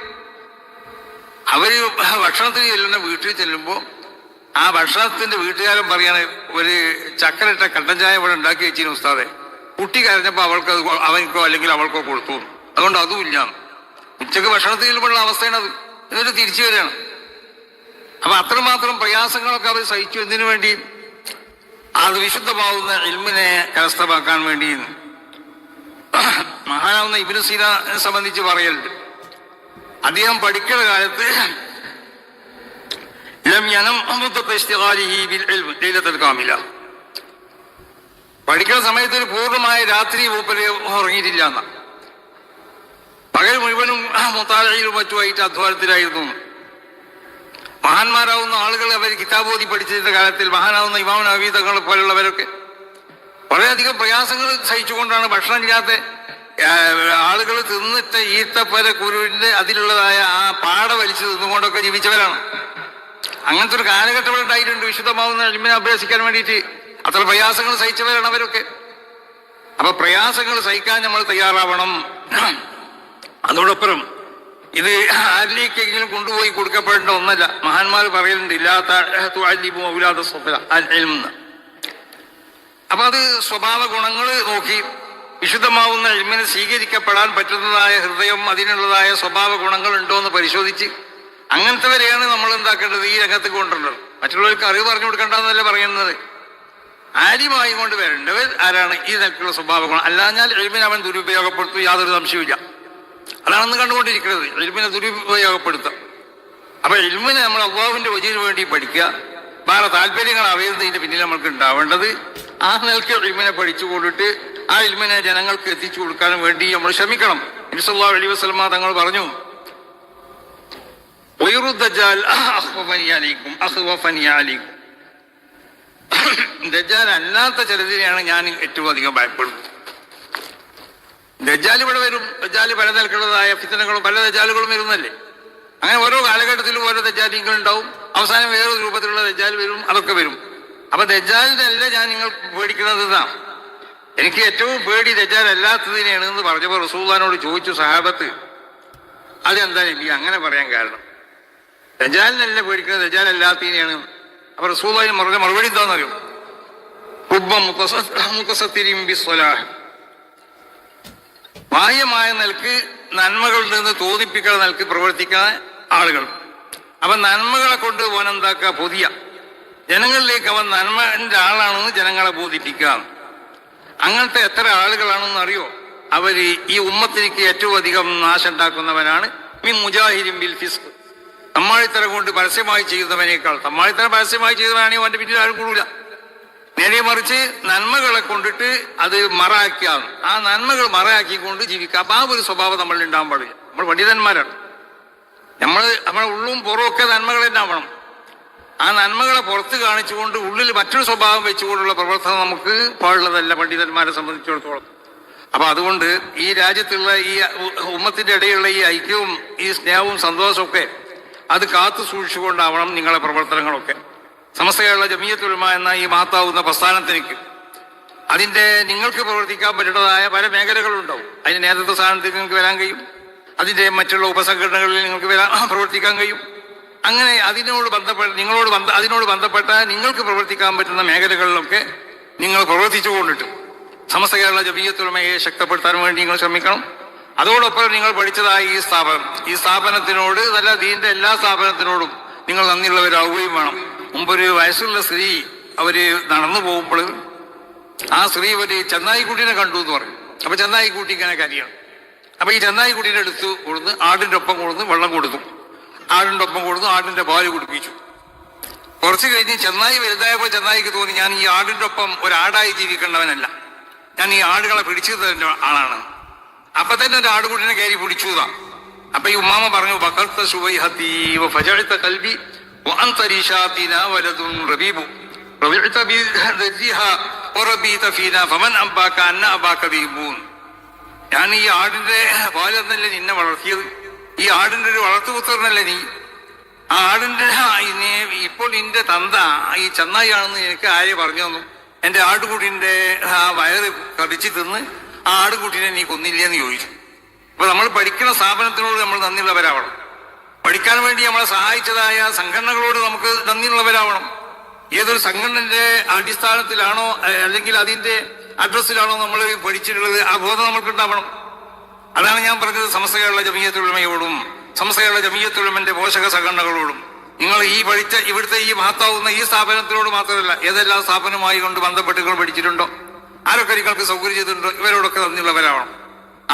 Speaker 1: അവര് ഭക്ഷണത്തിന് ചെല്ലുന്ന വീട്ടിൽ ചെല്ലുമ്പോൾ ആ ഭക്ഷണത്തിന്റെ വീട്ടുകാരൻ പറയാണ്, ഒരു ചക്കരട്ട കട്ടൻ ചായ ഇവിടെ ഉണ്ടാക്കി വെച്ചിരുന്നു ഉസ്താദെ, കുട്ടി കരഞ്ഞപ്പോ അവനക്കോ അല്ലെങ്കിൽ അവൾക്കോ കൊടുത്തു, അതുകൊണ്ട് അതും ഇല്ല. ഉച്ചക്ക് ഭക്ഷണത്തിൽ ചെല്ലുമ്പോഴുള്ള അവസ്ഥയാണത്. എന്നിട്ട് തിരിച്ചു വരികയാണ്. അപ്പൊ അത്രമാത്രം പ്രയാസങ്ങളൊക്കെ അവർ സഹിച്ചു. എന്തിനു വേണ്ടി? അത് വിശുദ്ധമാവുന്ന ഇൽമിനെ കരസ്ഥമാക്കാൻ വേണ്ടി. മഹാനാവുന്ന ഇബ്നു സീനാനെ സംബന്ധിച്ച് പറയലുണ്ട്, അദ്ദേഹം പഠിക്കുന്ന കാലത്ത് പഠിക്കുന്ന സമയത്ത് ഒരു പൂർണ്ണമായ രാത്രി മൂപ്പര് ഉറങ്ങിയിട്ടില്ല എന്ന, പകൽ മുഴുവനും മുത്താലയിലും മറ്റുമായിട്ട് അധ്വാനത്തിലായിരുന്നു. മഹാന്മാരാവുന്ന ആളുകൾ അവർ കിതാബോധി പഠിച്ചതിന്റെ കാലത്തിൽ മഹാനാവുന്ന ഇമാം നവവി തങ്ങൾ പോലുള്ളവരൊക്കെ വളരെയധികം പ്രയാസങ്ങൾ സഹിച്ചുകൊണ്ടാണ് ഭക്ഷണം ഇല്ലാത്ത ആളുകൾ തിന്നിട്ട് ഈത്തപ്പല കുരുവിന്റെ അതിലുള്ളതായ ആ പാട വലിച്ചു തിന്നുകൊണ്ടൊക്കെ ജീവിച്ചവരാണ്. അങ്ങനത്തെ ഒരു കാലഘട്ടം ഉണ്ടായിട്ടുണ്ട്. വിശുദ്ധമാവുന്ന ഇൽമിനെ അഭ്യസിക്കാൻ വേണ്ടിയിട്ട് അത്ര പ്രയാസങ്ങൾ സഹിച്ചവരാണ് അവരൊക്കെ. അപ്പൊ പ്രയാസങ്ങൾ സഹിക്കാൻ നമ്മൾ തയ്യാറാവണം. അതോടൊപ്പം ഇത് ആരിലേക്കെങ്കിലും കൊണ്ടുപോയി കൊടുക്കപ്പെടേണ്ട ഒന്നല്ല. മഹാന്മാർ പറയലുണ്ട് ഇല്ലാത്ത അപ്പൊ അത് സ്വഭാവ ഗുണങ്ങൾ നോക്കി വിശുദ്ധമാവുന്ന ഇൽമിനെ സ്വീകരിക്കപ്പെടാൻ പറ്റുന്നതായ ഹൃദയം, അതിനുള്ളതായ സ്വഭാവ ഗുണങ്ങൾ ഉണ്ടോ എന്ന് പരിശോധിച്ച് അങ്ങനത്തെവരെയാണ് നമ്മൾ എന്താക്കേണ്ടത്, ഈ രംഗത്ത് കൊണ്ടുവരുന്നത്. മറ്റുള്ളവർക്ക് അറിവ് പറഞ്ഞു കൊടുക്കേണ്ടതെന്നല്ല പറയുന്നത്. ആര്യമായി കൊണ്ട് വരേണ്ടവർ ആരാണ്? ഈ നിലക്കുള്ള സ്വഭാവ ഗുണം. അല്ലാഞ്ഞാൽ ഇൽമിനെ അവൻ ദുരുപയോഗപ്പെടുത്തും, യാതൊരു സംശയമില്ല. അതാണെന്ന് കണ്ടുകൊണ്ടിരിക്കുന്നത്, ഇൽമിനെ ദുരുപയോഗപ്പെടുത്താം. അപ്പൊ ഇൽമിനെ നമ്മൾ അള്ളാഹുവിന്റെ വജീന് വേണ്ടി പഠിക്കുക. വേറെ താല്പര്യങ്ങൾ അറിയുന്നതിന്റെ പിന്നിൽ നമ്മൾക്ക് ഉണ്ടാവേണ്ടത് ആ നിലക്ക് ഇൽമിനെ പഠിച്ചു കൊണ്ടിട്ട് ആ ഇൽമിനെ ജനങ്ങൾക്ക് എത്തിച്ചു കൊടുക്കാനും വേണ്ടി നമ്മൾ ശ്രമിക്കണം. നബി സല്ലല്ലാഹു അലൈഹി വസല്ലം തങ്ങൾ പറഞ്ഞു, ദജ്ജാൽ അല്ലാത്ത ചിലതിനെയാണ് ഞാൻ ഏറ്റവും അധികം ഭയപ്പെടുന്നത്. ദജ്ജാൽ ഇവിടെ വരും. ദജ്ജാൽ പല നിലക്കുള്ളതായ ഫിത്നകളും പല ദജ്ജാലുകളും വരുന്നല്ലേ. അങ്ങനെ ഓരോ കാലഘട്ടത്തിലും ഓരോ ദജ്ജാലികൾ ഉണ്ടാവും. അവസാനം വേറൊരു രൂപത്തിലുള്ള ദജ്ജാൽ വരും. അതൊക്കെ വരും. അപ്പൊ ദജ്ജാലിന്റെ അല്ല ഞാൻ നിങ്ങൾ പേടിക്കുന്നത് ഇതാണ്. എനിക്ക് ഏറ്റവും പേടി ദജ്ജാൽ അല്ലാത്തതിനെയാണ് എന്ന് പറഞ്ഞപ്പോൾ റസൂലുള്ളാഹിനോട് ചോദിച്ചു സഹാബത്ത്, അതെന്താ നബി അങ്ങനെ പറയാൻ കാരണം? ദജ്ജാലിനല്ല പേടിക്കുന്നത്, ദജ്ജാൽ അല്ലാത്തതിനെയാണ്. അപ്പൊ റസൂലുള്ളാഹി പറഞ്ഞ മറുപടി എന്താണെന്നറിയോ? ബാഹ്യമായ നിലക്ക് നന്മകളിൽ നിന്ന് തോന്നിപ്പിക്കുന്ന നിലക്ക് പ്രവർത്തിക്കുന്ന ആളുകൾ. അവൻ നന്മകളെ കൊണ്ട് അവൻ എന്താക്കുക, പുതിയ ജനങ്ങളിലേക്ക് അവൻ നന്മന്റെ ആളാണെന്ന് ജനങ്ങളെ ബോധിപ്പിക്കുക. അങ്ങനത്തെ എത്ര ആളുകളാണെന്ന് അറിയോ? അവര് ഈ ഉമ്മത്തിലേക്ക് ഏറ്റവും അധികം നാശം ഉണ്ടാക്കുന്നവനാണ് മിൻ മുജാഹിരിൻ ബിൽ ഫിസ്ഖ്. തമ്മാടിത്തരം കൊണ്ട് പരസ്യമായി ചെയ്യുന്നവനേക്കാൾ, തമ്മാടിത്തരം പരസ്യമായി ചെയ്തവനാണെങ്കിൽ അവന്റെ പിന്നിൽ ആരും കൂടില്ല. നേരെ മറിച്ച് നന്മകളെ കൊണ്ടിട്ട് അത് മറയാക്കുക, ആ നന്മകൾ മറയാക്കിക്കൊണ്ട് ജീവിക്കുക. അപ്പൊ ആ ഒരു സ്വഭാവം നമ്മളിൽ ഉണ്ടാവാൻ പാടില്ല. നമ്മൾ പണ്ഡിതന്മാരാണ്. നമ്മുടെ ഉള്ളും പുറമൊക്കെ നന്മകൾ തന്നെ ആവണം. ആ നന്മകളെ പുറത്ത് കാണിച്ചുകൊണ്ട് ഉള്ളിൽ മറ്റൊരു സ്വഭാവം വെച്ചുകൊണ്ടുള്ള പ്രവർത്തനം നമുക്ക് പാടുള്ളതല്ല പണ്ഡിതന്മാരെ സംബന്ധിച്ചിടത്തോളം. അപ്പൊ അതുകൊണ്ട് ഈ രാജ്യത്തുള്ള ഈ ഉമ്മത്തിന്റെ ഇടയിലുള്ള ഈ ഐക്യവും ഈ സ്നേഹവും സന്തോഷമൊക്കെ അത് കാത്തു സൂക്ഷിച്ചുകൊണ്ടാവണം നിങ്ങളെ പ്രവർത്തനങ്ങളൊക്കെ. സമസ്ത കേരള ജമിയത്തുൽ ഉലമ എന്ന ഈ മഹത്താവുന്ന പ്രസ്ഥാനത്തിലേക്ക് അതിന്റെ നിങ്ങൾക്ക് പ്രവർത്തിക്കാൻ പറ്റുന്നതായ പല മേഖലകളുണ്ടാവും. അതിന്റെ നേതൃത്വ സ്ഥാനത്തേക്ക് നിങ്ങൾക്ക് വരാൻ കഴിയും. അതിന്റെ മറ്റുള്ള ഉപസംഘടനകളിൽ നിങ്ങൾക്ക് പ്രവർത്തിക്കാൻ കഴിയും. അങ്ങനെ അതിനോട് ബന്ധപ്പെട്ട നിങ്ങൾക്ക് പ്രവർത്തിക്കാൻ പറ്റുന്ന മേഖലകളിലൊക്കെ നിങ്ങൾ പ്രവർത്തിച്ചു കൊണ്ടിട്ട് സമസ്ത കേരള ജമിയത്തുൽ ഉലമയെ ശക്തിപ്പെടുത്താൻ വേണ്ടി നിങ്ങൾ ശ്രമിക്കണം. അതോടൊപ്പം നിങ്ങൾ പഠിച്ചതായ ഈ സ്ഥാപനത്തിനോട് നല്ല ദീന്റെ എല്ലാ സ്ഥാപനത്തിനോടും നിങ്ങൾ നന്ദിയുള്ളവരാവുകയും വേണം. മുമ്പൊരു വയസ്സുള്ള സ്ത്രീ അവര് നടന്നു പോകുമ്പോൾ ആ സ്ത്രീ ഒരു ചെന്നായിക്കുട്ടീനെ കണ്ടു എന്ന് പറയും. അപ്പൊ ചെന്നായിക്കുട്ടി ഇങ്ങനെ കരിയാണ്. അപ്പൊ ഈ ചെന്നായിക്കുട്ടീനെ എടുത്തു കൊടുത്ത് ആടിന്റെ ഒപ്പം കൊടുത്ത് വെള്ളം കൊടുത്തു, ആടിന്റെ ഒപ്പം കൊടുത്ത് ആടിന്റെ പാല് കുടിപ്പിച്ചു. കുറച്ച് കഴിഞ്ഞ് ചെന്നായി വലുതായപ്പോൾ ചെന്നായിക്ക് തോന്നി, ഞാൻ ഈ ആടിന്റെ ഒപ്പം ഒരാടായി ജീവിക്കേണ്ടവനല്ല, ഞാൻ ഈ ആടുകളെ പിടിച്ചു തരുന്ന ആളാണ്. അപ്പൊ തന്നെ ഒരു ആടുകുട്ടിനെ കയറി പിടിച്ചുതാ. അപ്പൊ ഈ ഉമ്മാമ പറഞ്ഞു, ബഖർത സുബൈഹതി വഫജഅത ഖൽബി വഅൻത റിശാതിനാ വലദുൻ റബീബു റബിഅത ബിദജിഹാ വറബീത ഫീനാ ഫമൻ അബാക അന്ന അബാക ദീബൂൻ. ഞാൻ ഈ ആടിന്റെ പാലെന്നല്ലേ നിന്നെ വളർത്തിയത്, ഈ ആടിന്റെ ഒരു വളർത്തുപുത്രനല്ലേ നീ. ആ ആടിന്റെ ഇപ്പോൾ നിന്റെ തന്ത ഈ ചെന്നായിയാണെന്ന് എനിക്ക് ആര് പറഞ്ഞു തന്നു? എന്റെ ആടുകുട്ടിന്റെ ആ വയറ് കടിച്ചു തിന്ന് ആ ആടുകുട്ടിനെ നീ കൊന്നില്ലെന്ന് ചോദിച്ചു. അപ്പൊ നമ്മൾ പഠിക്കുന്ന സ്ഥാപനത്തിനോട് നമ്മൾ നന്ദിയുള്ളവരാവണം. പഠിക്കാൻ വേണ്ടി നമ്മളെ സഹായിച്ചതായ സംഘടനകളോട് നമുക്ക് നന്ദിയുള്ളവരാവണം. ഏതൊരു സംഘടനന്റെ അടിസ്ഥാനത്തിലാണോ അല്ലെങ്കിൽ അതിന്റെ അഡ്രസ്സിലാണോ നമ്മൾ പഠിച്ചിട്ടുള്ളത്, ആ ബോധം നമുക്ക് ഉണ്ടാവണം. അതാണ് ഞാൻ പറഞ്ഞത്. സമസ്ത കേരള ജമിയത്തുൽ ഉലമയോടും സമസ്ത കേരള ജമിയത്തുൽ ഉലമന്റെ പോഷക സംഘടനകളോടും നിങ്ങൾ ഈ പഠിച്ച ഇവിടുത്തെ ഈ മഹത്താവുന്ന ഈ സ്ഥാപനത്തിനോട് മാത്രമല്ല, ഏതെല്ലാം സ്ഥാപനമായി കൊണ്ട് ബന്ധപ്പെട്ട് നിങ്ങൾ പഠിച്ചിട്ടുണ്ടോ, ആരൊക്കെ നിങ്ങൾക്ക് സൗകര്യം ചെയ്തിട്ടുണ്ടോ, ഇവരോടൊക്കെ നന്ദിയുള്ളവരാവണം.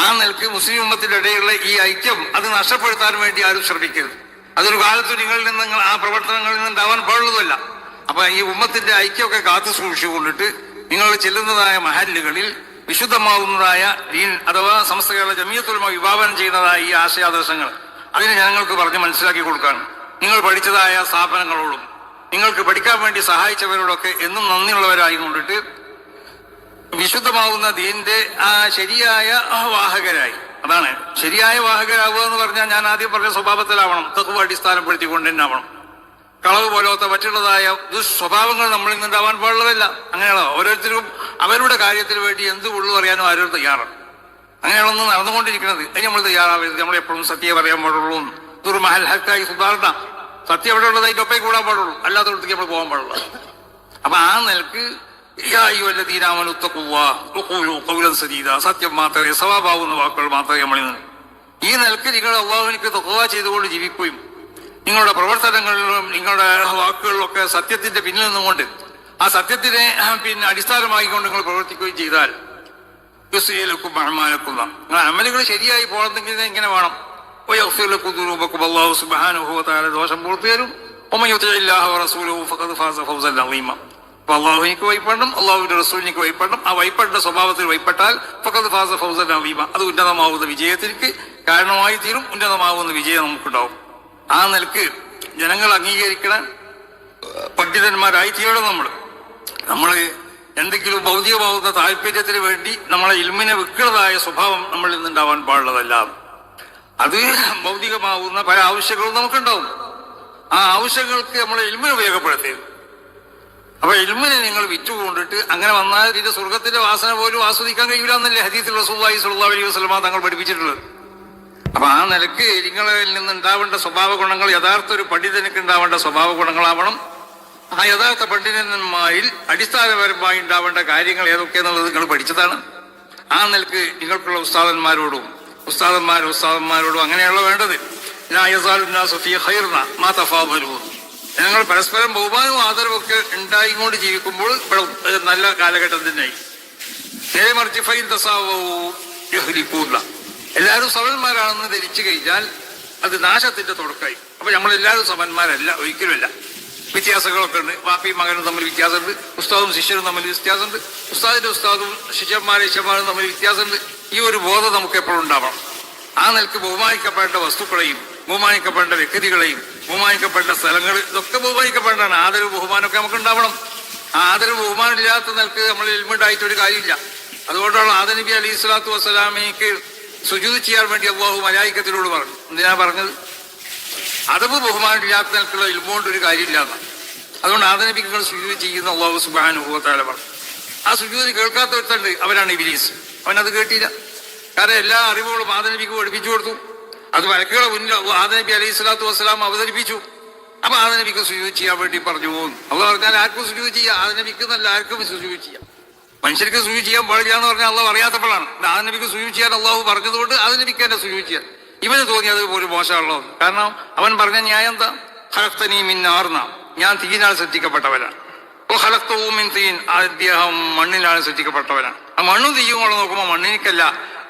Speaker 1: ആ നിലക്ക് മുസ്ലിം ഉമ്മത്തിന്റെ ഇടയിലുള്ള ഈ ഐക്യം അത് നഷ്ടപ്പെടുത്താൻ വേണ്ടി ആരും ശ്രമിക്കരുത്. അതൊരു കാലത്ത് നിങ്ങളിൽ നിന്ന് ആ പ്രവർത്തനങ്ങളിൽ നിന്ന് ഉണ്ടാവാൻ പാടുള്ളതല്ല. അപ്പൊ ഈ ഉമ്മത്തിന്റെ ഐക്യമൊക്കെ കാത്തു സൂക്ഷിച്ചുകൊണ്ടിട്ട് നിങ്ങൾ ചെല്ലുന്നതായ മഹല്ലുകളിൽ വിശുദ്ധമാവുന്നതായ ദീൻ അഥവാ സമസ്ത കേരള ജമിയത്തുൽ ഉലമ വിഭാവനം ചെയ്യുന്നതായ ഈ ആശയാദർശങ്ങൾ അതിന് ജനങ്ങൾക്ക് പറഞ്ഞ് മനസ്സിലാക്കി കൊടുക്കാൻ നിങ്ങൾ പഠിച്ചതായ സ്ഥാപനങ്ങളോടും നിങ്ങൾക്ക് പഠിക്കാൻ വേണ്ടി സഹായിച്ചവരോടൊക്കെ എന്നും നന്ദിയുള്ളവരായി കൊണ്ടിട്ട് വിശുദ്ധമാവുന്ന ദീന്റെ ആ ശരിയായ വാഹകരായി, അതാണ് ശരിയായ വാഹകരാകുക എന്ന് പറഞ്ഞാൽ ഞാൻ ആദ്യം പറഞ്ഞ സ്വഭാവത്തിലാവണം, തഖ്വ അടിസ്ഥാനപ്പെടുത്തിക്കൊണ്ട് തന്നെ ആവണം. കളവ് പോലത്തെ മറ്റുള്ളതായ ദുസ്വഭാവങ്ങൾ നമ്മളിൽ നിന്നുണ്ടാവാൻ പാടുള്ളതല്ല. അങ്ങനെയാണോ ഓരോരുത്തർക്കും അവരുടെ കാര്യത്തിന് വേണ്ടി എന്ത് ഉള്ളു പറയാനും ആരും തയ്യാറാണ്. അങ്ങനെയാണൊന്നും നടന്നുകൊണ്ടിരിക്കുന്നത്. അതിന് നമ്മൾ തയ്യാറാവരുത്. നമ്മളെപ്പോഴും സത്യം പറയാൻ പാടുള്ളൂ. ദുർമഹൽ ഹക്കായി സുധാരണ സത്യം എവിടെ ഉള്ളത് അതിന്റെ ഒപ്പം കൂടാൻ പാടുള്ളൂ, അല്ലാത്തടത്തേക്ക് നമ്മൾ പോകാൻ പാടുള്ളൂ. അപ്പൊ ആ നിലക്ക് സത്യം മാത്രമേ സവാഭാവുന്ന വാക്കുകൾ മാത്രമേ നമ്മളിൽ നിന്ന് ഈ നിലക്ക് നിങ്ങൾ അള്ളാഹുവിനിക്ക് തഖ്വ ചെയ്തുകൊണ്ട് ജീവിക്കുകയും നിങ്ങളുടെ പ്രവർത്തനങ്ങളിലും നിങ്ങളുടെ വാക്കുകളിലും ഒക്കെ സത്യത്തിന്റെ പിന്നിൽ നിന്നുകൊണ്ട് ആ സത്യത്തിനെ അടിസ്ഥാനമായിക്കൊണ്ട് നിങ്ങൾ പ്രവർത്തിക്കുകയും ചെയ്താൽ നിങ്ങൾ അമലുകൾ ശരിയായി പോകണമെങ്കിൽ ഇങ്ങനെ വേണം. അല്ലാഹു സുബ്ഹാനഹു വ തആല ദോഷം പുറത്തു തരും. അപ്പൊ അള്ളാഹുവിനിക്ക് വഴിപ്പെടണം, അള്ളാഹുവിന്റെ റസൂലിനിക്ക് വഴിപ്പെടണം. ആ വഴിപ്പെട്ട സ്വഭാവത്തിൽ വഴിപ്പെട്ടാൽ ഫഖദ് ഫാസ ഫൗസൻ അളീമ, അത് ഉന്നതമാവുന്ന വിജയത്തിലേക്ക് കാരണമായി തീരും. ഉന്നതമാവുന്ന വിജയം നമുക്കുണ്ടാവും. ആ നിലക്ക് ജനങ്ങൾ അംഗീകരിക്കണ പണ്ഡിതന്മാരായി തീരണം. നമ്മള് എന്തെങ്കിലും ഭൗതികമാവുന്ന താല്പര്യത്തിന് വേണ്ടി നമ്മളെ ഇൽമിനെ വിൽക്കുന്നതായ സ്വഭാവം നമ്മളിൽ നിന്നുണ്ടാവാൻ പാടുള്ളതല്ല. അത് ഭൗതികമാവുന്ന പല ആവശ്യങ്ങളും നമുക്കുണ്ടാവും. ആ ആവശ്യങ്ങൾക്ക് നമ്മളെ ഇൽമിനെ ഉപയോഗപ്പെടുത്തി. അപ്പൊ ഇൽമിനെ നിങ്ങൾ വിറ്റുകൊണ്ടിട്ട് അങ്ങനെ വന്നാൽ ഇതിന്റെ സ്വർഗത്തിന്റെ വാസന പോലും ആസ്വദിക്കാൻ കഴിയില്ല എന്നല്ലേ ഹദീസിൽ റസൂലുള്ളാഹി സ്വല്ലല്ലാഹു അലൈഹി വസല്ലമ തങ്ങൾ പഠിപ്പിച്ചിട്ടുള്ളത്. അപ്പൊ ആ നിലക്ക് നിങ്ങളിൽ നിന്നുണ്ടാവേണ്ട സ്വഭാവ ഗുണങ്ങൾ യഥാർത്ഥ ഒരു പണ്ഡിതനക്ക് ഉണ്ടാവേണ്ട സ്വഭാവ ഗുണങ്ങളാവണം. ആ യഥാർത്ഥ പണ്ഡിതന്മാരിൽ അടിസ്ഥാനപരമായി ഉണ്ടാവേണ്ട കാര്യങ്ങൾ ഏതൊക്കെയെന്നുള്ളത് നിങ്ങൾ പഠിച്ചതാണ്. ആ നിലക്ക് നിങ്ങൾക്കുള്ള ഉസ്താദന്മാരോടും അങ്ങനെയുള്ള വേണ്ടത്. ഞങ്ങൾ പരസ്പരം ബഹുമാനവും ആദരവും ഒക്കെ ഉണ്ടായിക്കൊണ്ട് ജീവിക്കുമ്പോൾ നല്ല കാലഘട്ടം തന്നെയായി. നേരെ മറിച്ച് ഫൈൻ തസാവൂല എല്ലാവരും സമന്മാരാണെന്ന് ധരിച്ചു കഴിഞ്ഞാൽ അത് നാശത്തിന്റെ തുടക്കമായി. അപ്പൊ നമ്മളെല്ലാവരും സമന്മാരല്ല, ഒരിക്കലുമല്ല. വ്യത്യാസങ്ങളൊക്കെ ഉണ്ട്. വാപ്പിയും മകനും തമ്മിൽ വ്യത്യാസമുണ്ട്, ഉസ്താദും ശിഷ്യനും തമ്മിൽ വ്യത്യാസമുണ്ട്, ഉസ്താദിന്റെ ഉസ്താദും ശിഷ്യന്മാരും തമ്മിൽ വ്യത്യാസമുണ്ട്. ഈ ഒരു ബോധം നമുക്ക് എപ്പോഴും ഉണ്ടാവണം. ആ നിലക്ക് ബഹുമാനിക്കപ്പെട്ട വസ്തുക്കളെയും ബഹുമാനിക്കപ്പെട്ട വ്യക്തികളെയും ബഹുമാനിക്കപ്പെട്ട സ്ഥലങ്ങൾ ഇതൊക്കെ ബഹുമാനിക്കപ്പെട്ടാണ്. ആദരവ് ബഹുമാനമൊക്കെ നമുക്ക് ഉണ്ടാവണം. ആ ആദരവ് ബഹുമാനം ഇല്ലാത്ത നിലക്ക് നമ്മൾ ഇൽമുണ്ടായിട്ടൊരു കാര്യമില്ല. അതുകൊണ്ടാണ് ആദം നബി അലൈഹി സ്വലാത്തു വസ്സലാമയ്ക്ക് സുജൂദ് ചെയ്യാൻ വേണ്ടി അല്ലാഹു മലായികത്തിനോട് പറഞ്ഞു. എന്തിനാ പറഞ്ഞത്? അദബ് ബഹുമാനം ഇല്ലാത്ത നിലക്കുള്ള ഇൽമുകൊണ്ട് ഒരു കാര്യമില്ലാത്ത. അതുകൊണ്ട് ആദം നബിക്ക് നിങ്ങൾ സുജൂദ് ചെയ്യുന്ന അല്ലാഹു സുബ്ഹാനഹു വ തആല പറഞ്ഞു. ആ സുജൂദ് കേൾക്കാത്ത ഒരുത്തുണ്ട്, അവനാണ് ഇബ്ലീസ്. അവനത് കേട്ടില്ല. കാരണം എല്ലാ അറിവുകളും ആദം നബിക്ക് പഠിപ്പിച്ചു കൊടുത്തു. അത് മലക്കുകളെ മുന്നിൽ ആദം നബി അലൈഹി സ്വലാത്തു വസ്സലാം അവതരിപ്പിച്ചു. അപ്പൊ ആദം നബിക്ക് സുജൂദ് ചെയ്യാൻ വേണ്ടി പറഞ്ഞു പോകുന്നു. അള്ളാഹ് പറഞ്ഞാൽ ആർക്കും സുജൂദ് ചെയ്യാം, ആദം നബിക്ക് എന്നല്ല ആർക്കും സുജൂദ് ചെയ്യാം. മനുഷ്യർക്ക് സുജൂദ് ചെയ്യാൻ പാടില്ല എന്ന് പറഞ്ഞാൽ അള്ളാഹ് അറിയാത്തപ്പോഴാണ്. ആദം നബിക്ക് സുജൂദ് ചെയ്യാൻ അള്ളാഹു പറഞ്ഞതുകൊണ്ട് ആദം നബിക്ക് തന്നെ സുജൂദ് ചെയ്യാൻ. ഇവന് തോന്നിയത് ഒരു മോശമുള്ളൂ. കാരണം അവൻ പറഞ്ഞ ന്യായം എന്താ? ഖലഖ്തനീ മിൻ നാർന, ഞാൻ തീയിനാൽ സൃഷ്ടിക്കപ്പെട്ടവനാണ്. ഖലഖ്തഹു മിൻ തീൻ, അദ്ദേഹം മണ്ണിലാണ് സൃഷ്ടിക്കപ്പെട്ടവനാണ്. ആ മണ്ണും തീയും കൂടെ നോക്കുമ്പോൾ മണ്ണിനിക്കല്ല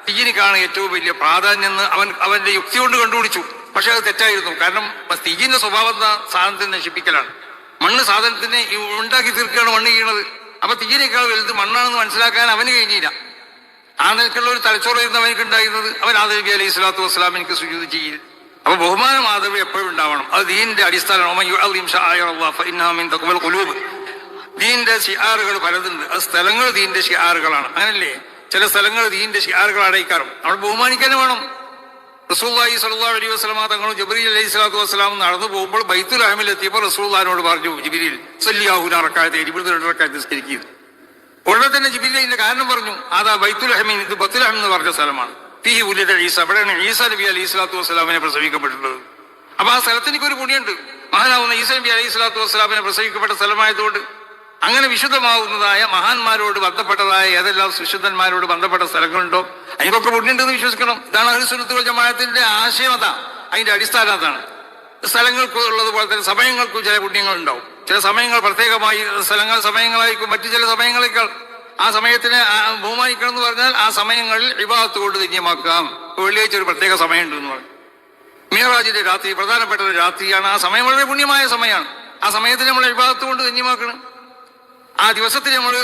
Speaker 1: തീയിനിക്കാണ് ഏറ്റവും വലിയ പ്രാധാന്യം എന്ന് അവന്റെ യുക്തി കൊണ്ട് കണ്ടുപിടിച്ചു. പക്ഷെ അത് തെറ്റായിരുന്നു. കാരണം തീയിന്റെ സ്വഭാവം സാധനത്തെ നശിപ്പിക്കലാണ്. മണ്ണ് സാധനത്തിനെ ഉണ്ടാക്കി തീർക്കുകയാണ് മണ്ണ് ചെയ്യണത്. അപ്പൊ തീയിനേക്കാൾ വലുത് മണ്ണാണെന്ന് മനസ്സിലാക്കാൻ അവന് കഴിഞ്ഞില്ല. ആ നിലക്കുള്ള ഒരു തലച്ചോറായിരുന്നു അവനക്ക് ഉണ്ടായിരുന്നത്. അവൻ ആദം നബി അലൈഹി സ്വലാത്തു വസ്സലാം എനിക്ക് സുജൂദ് ചെയ്യില്ല. അപ്പൊ ബഹുമാനം ആദരവ് എപ്പോഴും ഉണ്ടാവണം. അത് ദീനിന്റെ അടിസ്ഥാനമാണ്. ദീനിന്റെ ഷിആറുകൾ പലതുണ്ട്. അത് സ്ഥലങ്ങൾ ദീനിന്റെ ഷിആറുകളാണ്. അങ്ങനല്ലേ? ചില സ്ഥലങ്ങൾ ദീനിന്റെ ഷിആറുകൾ അടയിക്കാറും അവിടെ ബഹുമാനിക്കാൻ വേണം. റസൂലുള്ളാഹി സ്വല്ലല്ലാഹു അലൈഹി വസല്ലം തങ്ങളും ജിബ്രീൽ അലൈഹി സ്വലാത്തു വസ്സലാം നടന്നു പോകുമ്പോൾ ബൈത്തുൽ റഹ്മിൽ എത്തിയപ്പോൾ റസൂലുള്ളാഹിനോട് പറഞ്ഞു ജിബ്രീൽ സല്ലല്ലാഹു റകഅത്ത്, ഇബ്രാഹിം 2 റകഅത്ത് നിസ്കരിക്കുക. ഉടനെ തന്നെ ജിബ്രീൽ അതിന്റെ കാരണം പറഞ്ഞു. അതാ ബൈത്തുൽ റഹ്മീൻ, ഇത് ബൈത്തുൽ റഹ്ം എന്ന് പറഞ്ഞ സ്ഥലമാണ്. ഫീഹി ഉലിദ ഈസ, അവിടെയാണ് ഈസാ നബി അലൈഹി സ്വലാത്തു വസ്സലാമിനെ പ്രസവിക്കപ്പെട്ടിട്ടുള്ളത്. അപ്പൊ ആ സ്ഥലത്തിനൊക്കെ ഒരു പുണ്യമുണ്ട്. മഹാനാവുന്ന ഈസാ നബി അലൈഹി സ്വലാത്തു വസ്സലാമിനെ പ്രസവിക്കപ്പെട്ട സ്ഥലമായതുകൊണ്ട് അങ്ങനെ വിശുദ്ധമാവുന്നതായ മഹാന്മാരോട് ബന്ധപ്പെട്ടതായ ഏതെല്ലാം വിശുദ്ധന്മാരോട് ബന്ധപ്പെട്ട സ്ഥലങ്ങളുണ്ടോ അതിനൊക്കെ പുണ്യമുണ്ടെന്ന് വിശ്വസിക്കണം. ഇതാണ് അഹ്ലു സുന്നത്ത് വൽ ജമാഅത്തിന്റെ ആശയം. അതാ അതിന്റെ അടിസ്ഥാനം അതാണ്. സ്ഥലങ്ങൾക്ക് ഉള്ളതുപോലെ തന്നെ സമയങ്ങൾക്കും ചില പുണ്യങ്ങൾ ഉണ്ടാവും. ചില സമയങ്ങൾ പ്രത്യേകമായി സമയങ്ങളായിരിക്കും മറ്റു ചില സമയങ്ങളേക്കാൾ. ആ സമയത്തിനെ ബഹുമാനിക്കണം എന്ന് പറഞ്ഞാൽ ആ സമയങ്ങളിൽ ഇബാദത്ത് കൊണ്ട് ധന്യമാക്കാം. വെള്ളിയാഴ്ച ഒരു പ്രത്യേക സമയമുണ്ട് എന്ന് പറയും. മിഅ്റാജിന്റെ രാത്രി പ്രധാനപ്പെട്ട ഒരു രാത്രിയാണ്. ആ സമയം വളരെ പുണ്യമായ സമയമാണ്. ആ സമയത്തിന് നമ്മൾ ഇബാദത്ത് കൊണ്ട് ധന്യമാക്കണം. ആ ദിവസത്തിൽ നമ്മൾ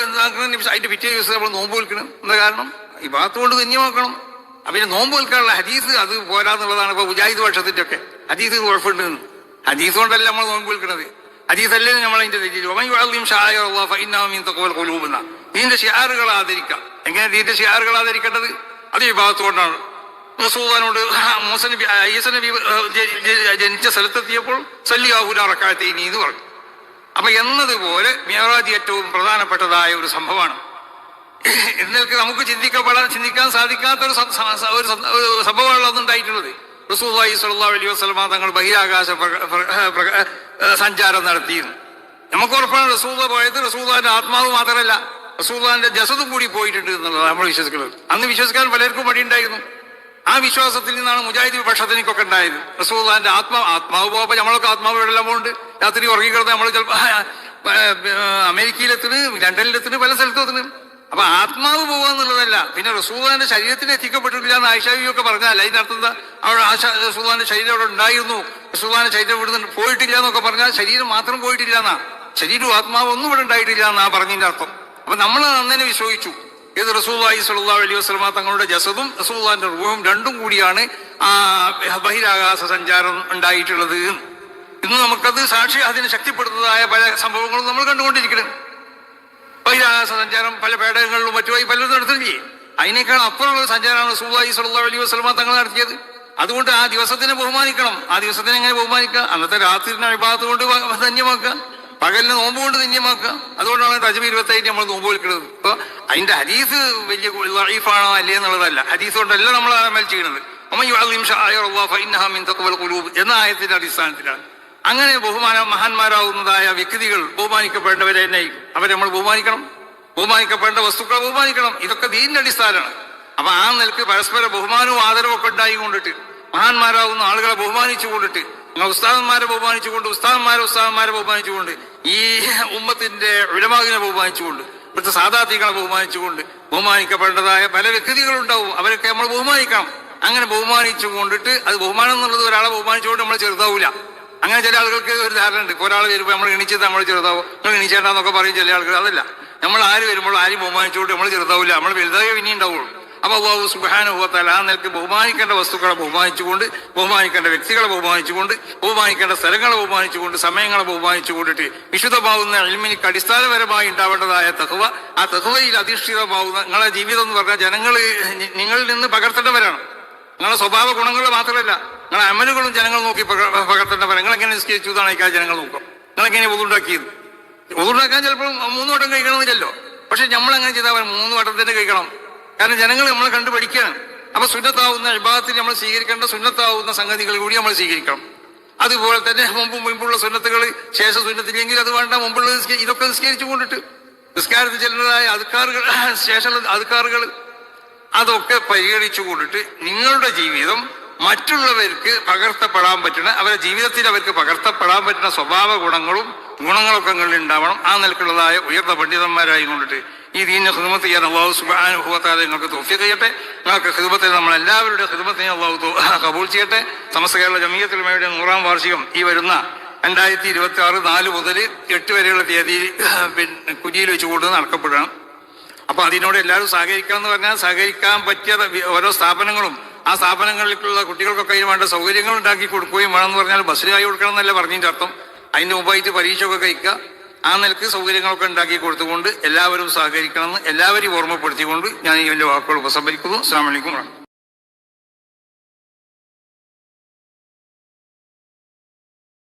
Speaker 1: അതിന്റെ പിറ്റേ ദിവസം നമ്മൾ നോമ്പ് വിൽക്കണം. എന്താ കാരണം? ഈ ഭാഗത്ത് കൊണ്ട് ധന്യമാക്കണം. പിന്നെ നോമ്പ് വിൽക്കാനുള്ള ഹദീസ് അത് പോരാന്നുള്ളതാണ് ഇപ്പൊ മുജാഹിദ് പക്ഷത്തിന്റെ ഒക്കെ ഹദീസ് കുഴപ്പമുണ്ട്. ഹദീസ് കൊണ്ടല്ല നമ്മൾ നോമ്പ് വിൽക്കുന്നത്. ഹദീസല്ലേ നമ്മൾ അതിന്റെ ദീന്റെ ഷിയാറുകൾ ആദരിക്കാം. എങ്ങനെ ദീന്റെ ഷിയാറുകൾ ആദരിക്കേണ്ടത്? അത് ഈ ഭാഗത്ത് കൊണ്ടാണ്. റസൂലുള്ളാഹിനോട് മൂസ നബി ഈസ നബി ജനിച്ച സ്ഥലത്തെത്തിയപ്പോൾ സല്ലിയാഹുന റക്അത്തൈനി എന്ന് പറഞ്ഞു. അപ്പൊ എന്നതുപോലെ മിഅ്റാജ് ഏറ്റവും പ്രധാനപ്പെട്ടതായ ഒരു സംഭവമാണ്. എന്നൊക്കെ നമുക്ക് ചിന്തിക്കാൻ സാധിക്കാത്ത ഒരു സംഭവമാണ് അതുണ്ടായിട്ടുള്ളത്. റസൂലുള്ളാഹി സ്വല്ലല്ലാഹു അലൈഹി വസല്ലം തങ്ങൾ ബഹിരാകാശ സഞ്ചാരം നടത്തിയിരുന്നു. നമുക്ക് ഉറപ്പാണ് റസൂലുള്ളാഹി പോയത് റസൂലുള്ളാഹിന്റെ ആത്മാവ് മാത്രമല്ല റസൂലുള്ളാഹിന്റെ ജസദും കൂടി പോയിട്ടുണ്ട് എന്നുള്ളതാണ് നമ്മൾ വിശ്വസിക്കുന്നത്. അന്ന് വിശ്വസിക്കാൻ പലർക്കും മടിയുണ്ടായിരുന്നു. ആ വിശ്വാസത്തിൽ നിന്നാണ് മുജാഹിദ് പക്ഷത്തിനൊക്കെ ഉണ്ടായത്. റസൂലുള്ളാഹിന്റെ ആത്മാവ് പോകുമ്പോൾ നമ്മളൊക്കെ ആത്മാവ് എവിടെല്ലാം പോകുന്നുണ്ട്. രാത്രി ഉറങ്ങിക്കിടന്ന് നമ്മൾ ചിലപ്പോൾ അമേരിക്കയിലെത്തിന്, ലണ്ടനിലെത്തിന്, പല സ്ഥലത്തും എത്തുന്നു. അപ്പൊ ആത്മാവ് പോകാന്നുള്ളതല്ല. പിന്നെ റസൂലുള്ളാഹിന്റെ ശരീരത്തിന് എത്തിക്കപ്പെട്ടിട്ടില്ല എന്ന് ആയിഷാബിയൊക്കെ പറഞ്ഞാൽ അതിനർത്ഥം എന്താ? അവിടെ റസൂലുള്ളാഹിന്റെ ശരീരം അവിടെ ഉണ്ടായിരുന്നു, റസൂലുള്ളാഹിന്റെ ശരീരം ഇവിടുന്ന് പോയിട്ടില്ല എന്നൊക്കെ പറഞ്ഞാൽ ശരീരം മാത്രം പോയിട്ടില്ല എന്നാ, ശരീരവും ആത്മാവ് ഒന്നും ഇവിടെ ഉണ്ടായിട്ടില്ല എന്നാ പറഞ്ഞതിന്റെ അർത്ഥം. അപ്പൊ നമ്മൾ അങ്ങനെ വിശ്വസിച്ചു. ഇത് റസൂലുള്ളാഹി സ്വല്ലല്ലാഹു അലൈഹി വസല്ലം തങ്ങളുടെ ജസദും റസൂലുള്ളാഹിന്റെ റൂഹും രണ്ടും കൂടിയാണ് ആ ബഹിരാകാശ സഞ്ചാരം ഉണ്ടായിട്ടുള്ളത്. ഇന്ന് നമുക്കത് സാക്ഷി അതിനെ ശക്തിപ്പെടുത്തുന്നതായ പല സംഭവങ്ങളും നമ്മൾ കണ്ടുകൊണ്ടിരിക്കണം. ബഹിരാകാശ സഞ്ചാരം പല പേടകങ്ങളിലും മറ്റുമായി പലരും നടത്തുകയെ. അതിനേക്കാൾ അപ്പുറമുള്ള സഞ്ചാരമാണ് റസൂലുള്ളാഹി സ്വല്ലല്ലാഹു അലൈഹി വസല്ലം തങ്ങൾ നടത്തിയത്. അതുകൊണ്ട് ആ ദിവസത്തിനെ ബഹുമാനിക്കണം. ആ ദിവസത്തിനെ എങ്ങനെ ബഹുമാനിക്കുക? അന്നത്തെ രാത്രിനെ ഇബാദത്ത് കൊണ്ട് ധന്യമാക്കുക, പകലിന് നോമ്പ് കൊണ്ട് ധന്യമാക്കുക. അതുകൊണ്ടാണ് റജബ് 25 നമ്മൾ നോമ്പ് വിൽക്കുന്നത്. അപ്പൊ അതിന്റെ ഹദീസ് വലിയ ദഈഫാണോ അല്ലേ എന്നുള്ളതല്ല, ഹദീസ് കൊണ്ടല്ല നമ്മൾ അമൽ ചെയ്യുന്നത്. എന്ന ആയത്തിന്റെ അടിസ്ഥാനത്തിലാണ്. അങ്ങനെ മഹാന്മാരാവുന്നതായ വ്യക്തികൾ ബഹുമാനിക്കപ്പെടേണ്ടവരെ തന്നെയായിരിക്കും. അവരെ നമ്മൾ ബഹുമാനിക്കപ്പെടേണ്ട വസ്തുക്കളെ ബഹുമാനിക്കണം. ഇതൊക്കെ ദീനിന്റെ അടിസ്ഥാനമാണ്. അപ്പൊ ആ നിലക്ക് പരസ്പര ബഹുമാനവും ആദരവും ഒക്കെ ഉണ്ടായി കൊണ്ടിട്ട് മഹാന്മാരാവുന്ന ആളുകളെ ബഹുമാനിച്ചു കൊണ്ടിട്ട് ഉസ്താദന്മാരെ ഉസ്താദന്മാരെ ബഹുമാനിച്ചുകൊണ്ട് ഈ ഉമ്മത്തിന്റെ ഉലമാവിനെ ബഹുമാനിച്ചുകൊണ്ട് ഇവിടുത്തെ സാദാത്തികളെ ബഹുമാനിക്കപ്പെടേണ്ടതായ പല വ്യക്തികളുണ്ടാവും. അവരൊക്കെ നമ്മൾ ബഹുമാനിക്കണം. അങ്ങനെ ബഹുമാനിച്ചു കൊണ്ടിട്ട് അത് ബഹുമാനം എന്നുള്ളത് ഒരാളെ ബഹുമാനിച്ചുകൊണ്ട് നമ്മൾ ചെറുതാവൂല. അങ്ങനെ ചില ആളുകൾക്ക് ഒരു ധാരണ ഉണ്ട്. ഒരാൾ വരുമ്പോൾ നമ്മൾ എണീച്ചത് നമ്മൾ ചെറുതാവും, നമ്മൾ എണീച്ചേണ്ടെന്നൊക്കെ പറയും ചില ആളുകൾ. അതല്ല, നമ്മൾ ആര് വരുമ്പോൾ ആരും ബഹുമാനിച്ചുകൊണ്ട് നമ്മൾ ചെറുതാവില്ല, നമ്മൾ വലുതായി പിന്നെ ഉണ്ടാവുള്ളൂ. അപ്പൊ അല്ലാഹു സുബ്ഹാനഹു വ തആല ആ നിലക്ക് ബഹുമാനിക്കേണ്ട വസ്തുക്കളെ ബഹുമാനിച്ചുകൊണ്ട്, ബഹുമാനിക്കേണ്ട വ്യക്തികളെ ബഹുമാനിച്ചുകൊണ്ട്, ബഹുമാനിക്കേണ്ട സ്ഥലങ്ങളെ ബഹുമാനിച്ചുകൊണ്ട്, സമയങ്ങളെ ബഹുമാനിച്ചുകൊണ്ടിട്ട് വിശുദ്ധമാവുന്ന ഇൽമിനിക്ക് അടിസ്ഥാനപരമായി ഉണ്ടാവേണ്ടതായ തഖ്വ, ആ തഖ്വയിൽ അധിഷ്ഠിതമാവുന്ന നിങ്ങളെ ജീവിതം എന്ന് പറഞ്ഞാൽ ജനങ്ങൾ നിങ്ങളിൽ നിന്ന് പകർത്തേണ്ടവരാണ്. നിങ്ങളുടെ സ്വഭാവ ഗുണങ്ങൾ മാത്രമല്ല, നിങ്ങളെ അമലുകളും ജനങ്ങൾ നോക്കി പകർത്തേണ്ടവരാണ്. നിങ്ങൾ എങ്ങനെ നിസ്കരിച്ചു എന്നാണ് ജനങ്ങൾ നോക്കും. നിങ്ങളെങ്ങനെ ഒതുണ്ടാക്കിയത്? ഒതുണ്ടാക്കാൻ ചിലപ്പോൾ 3 വട്ടം കഴിക്കണമെന്നില്ലല്ലോ. പക്ഷെ നമ്മളെങ്ങനെ ചെയ്താൽ 3 വട്ടം തന്നെ കഴിക്കണം. കാരണം ജനങ്ങൾ നമ്മളെ കണ്ടു പഠിക്കുകയാണ്. അപ്പൊ സുന്നത്താവുന്ന ഇബാദത്തിൽ നമ്മൾ സ്വീകരിക്കേണ്ട സുന്നത്താവുന്ന സംഗതികൾ കൂടി നമ്മൾ സ്വീകരിക്കണം. അതുപോലെ തന്നെ മുമ്പുള്ള സുന്നത്തുകൾ ശേഷ സുന്നത്തില്ലെങ്കിൽ അത് വേണ്ട, മുമ്പുള്ള ഇതൊക്കെ നിസ്കരിച്ചു കൊണ്ടിട്ട് നിസ്കാരത്തിൽ ചെല്ലുന്നതായ അദ്കാറുകൾ, ശേഷമുള്ള അദ്കാറുകൾ അതൊക്കെ പരിഗണിച്ചു കൊണ്ടിട്ട് നിങ്ങളുടെ ജീവിതം മറ്റുള്ളവർക്ക് പകർത്തപ്പെടാൻ പറ്റുന്ന, അവരുടെ ജീവിതത്തിൽ അവർക്ക് പകർത്തപ്പെടാൻ പറ്റുന്ന സ്വഭാവ ഗുണങ്ങളൊക്കെ ഉണ്ടാവണം. ആ നിലക്കുള്ളതായ ഉയർന്ന പണ്ഡിതന്മാരായി കൊണ്ടിട്ട് ഈ ദീനിനെ ഖിദ്മത്ത് ചെയ്യാൻ അല്ലാഹു സുബ്ഹാനഹു വ തആല നിങ്ങൾക്ക് തൗഫീഖ് ചെയ്യട്ടെ. നിങ്ങൾക്ക് ഖിദ്മത്തിൽ നമ്മളെല്ലാവരുടെ ഖിദ്മത്തിനെ അല്ലാഹു കബൂൽ ചെയ്യട്ടെ. സമസ്ത കേരള ജമിയത്തുൽ ഉലമയുടെ 100-ാം വാർഷികം ഈ വരുന്ന 2026 4 മുതൽ 8 വരെയുള്ള തീയതിയിൽ കുരിയിൽ വെച്ചുകൊണ്ട് നടക്കപ്പെടുകയാണ്. അപ്പൊ അതിനോട് എല്ലാവരും സഹകരിക്കാന്ന് പറഞ്ഞാൽ സഹകരിക്കാൻ പറ്റിയ ഓരോ സ്ഥാപനങ്ങളും ആ സ്ഥാപനങ്ങളിലുള്ള കുട്ടികൾക്കൊക്കെ അതിന് വേണ്ട സൗകര്യങ്ങൾ ഉണ്ടാക്കി കൊടുക്കുകയും വേണമെന്ന് പറഞ്ഞാൽ ബസ്സിൽ കൈ കൊടുക്കണം എന്നല്ല പറഞ്ഞതിന്റെ അർത്ഥം. അതിന്റെ മുമ്പായിട്ട് പരീക്ഷ ഒക്കെ കഴിക്കുക, ആ നിലക്ക് സൗകര്യങ്ങളൊക്കെ ഉണ്ടാക്കി കൊടുത്തുകൊണ്ട് എല്ലാവരും സഹകരിക്കണമെന്ന് എല്ലാവരെയും ഓർമ്മപ്പെടുത്തിക്കൊണ്ട് ഞാൻ ഈ വലിയ വാക്കുകൾ ഉപസംഹരിക്കുന്നു. അസ്സലാമു അലൈക്കും.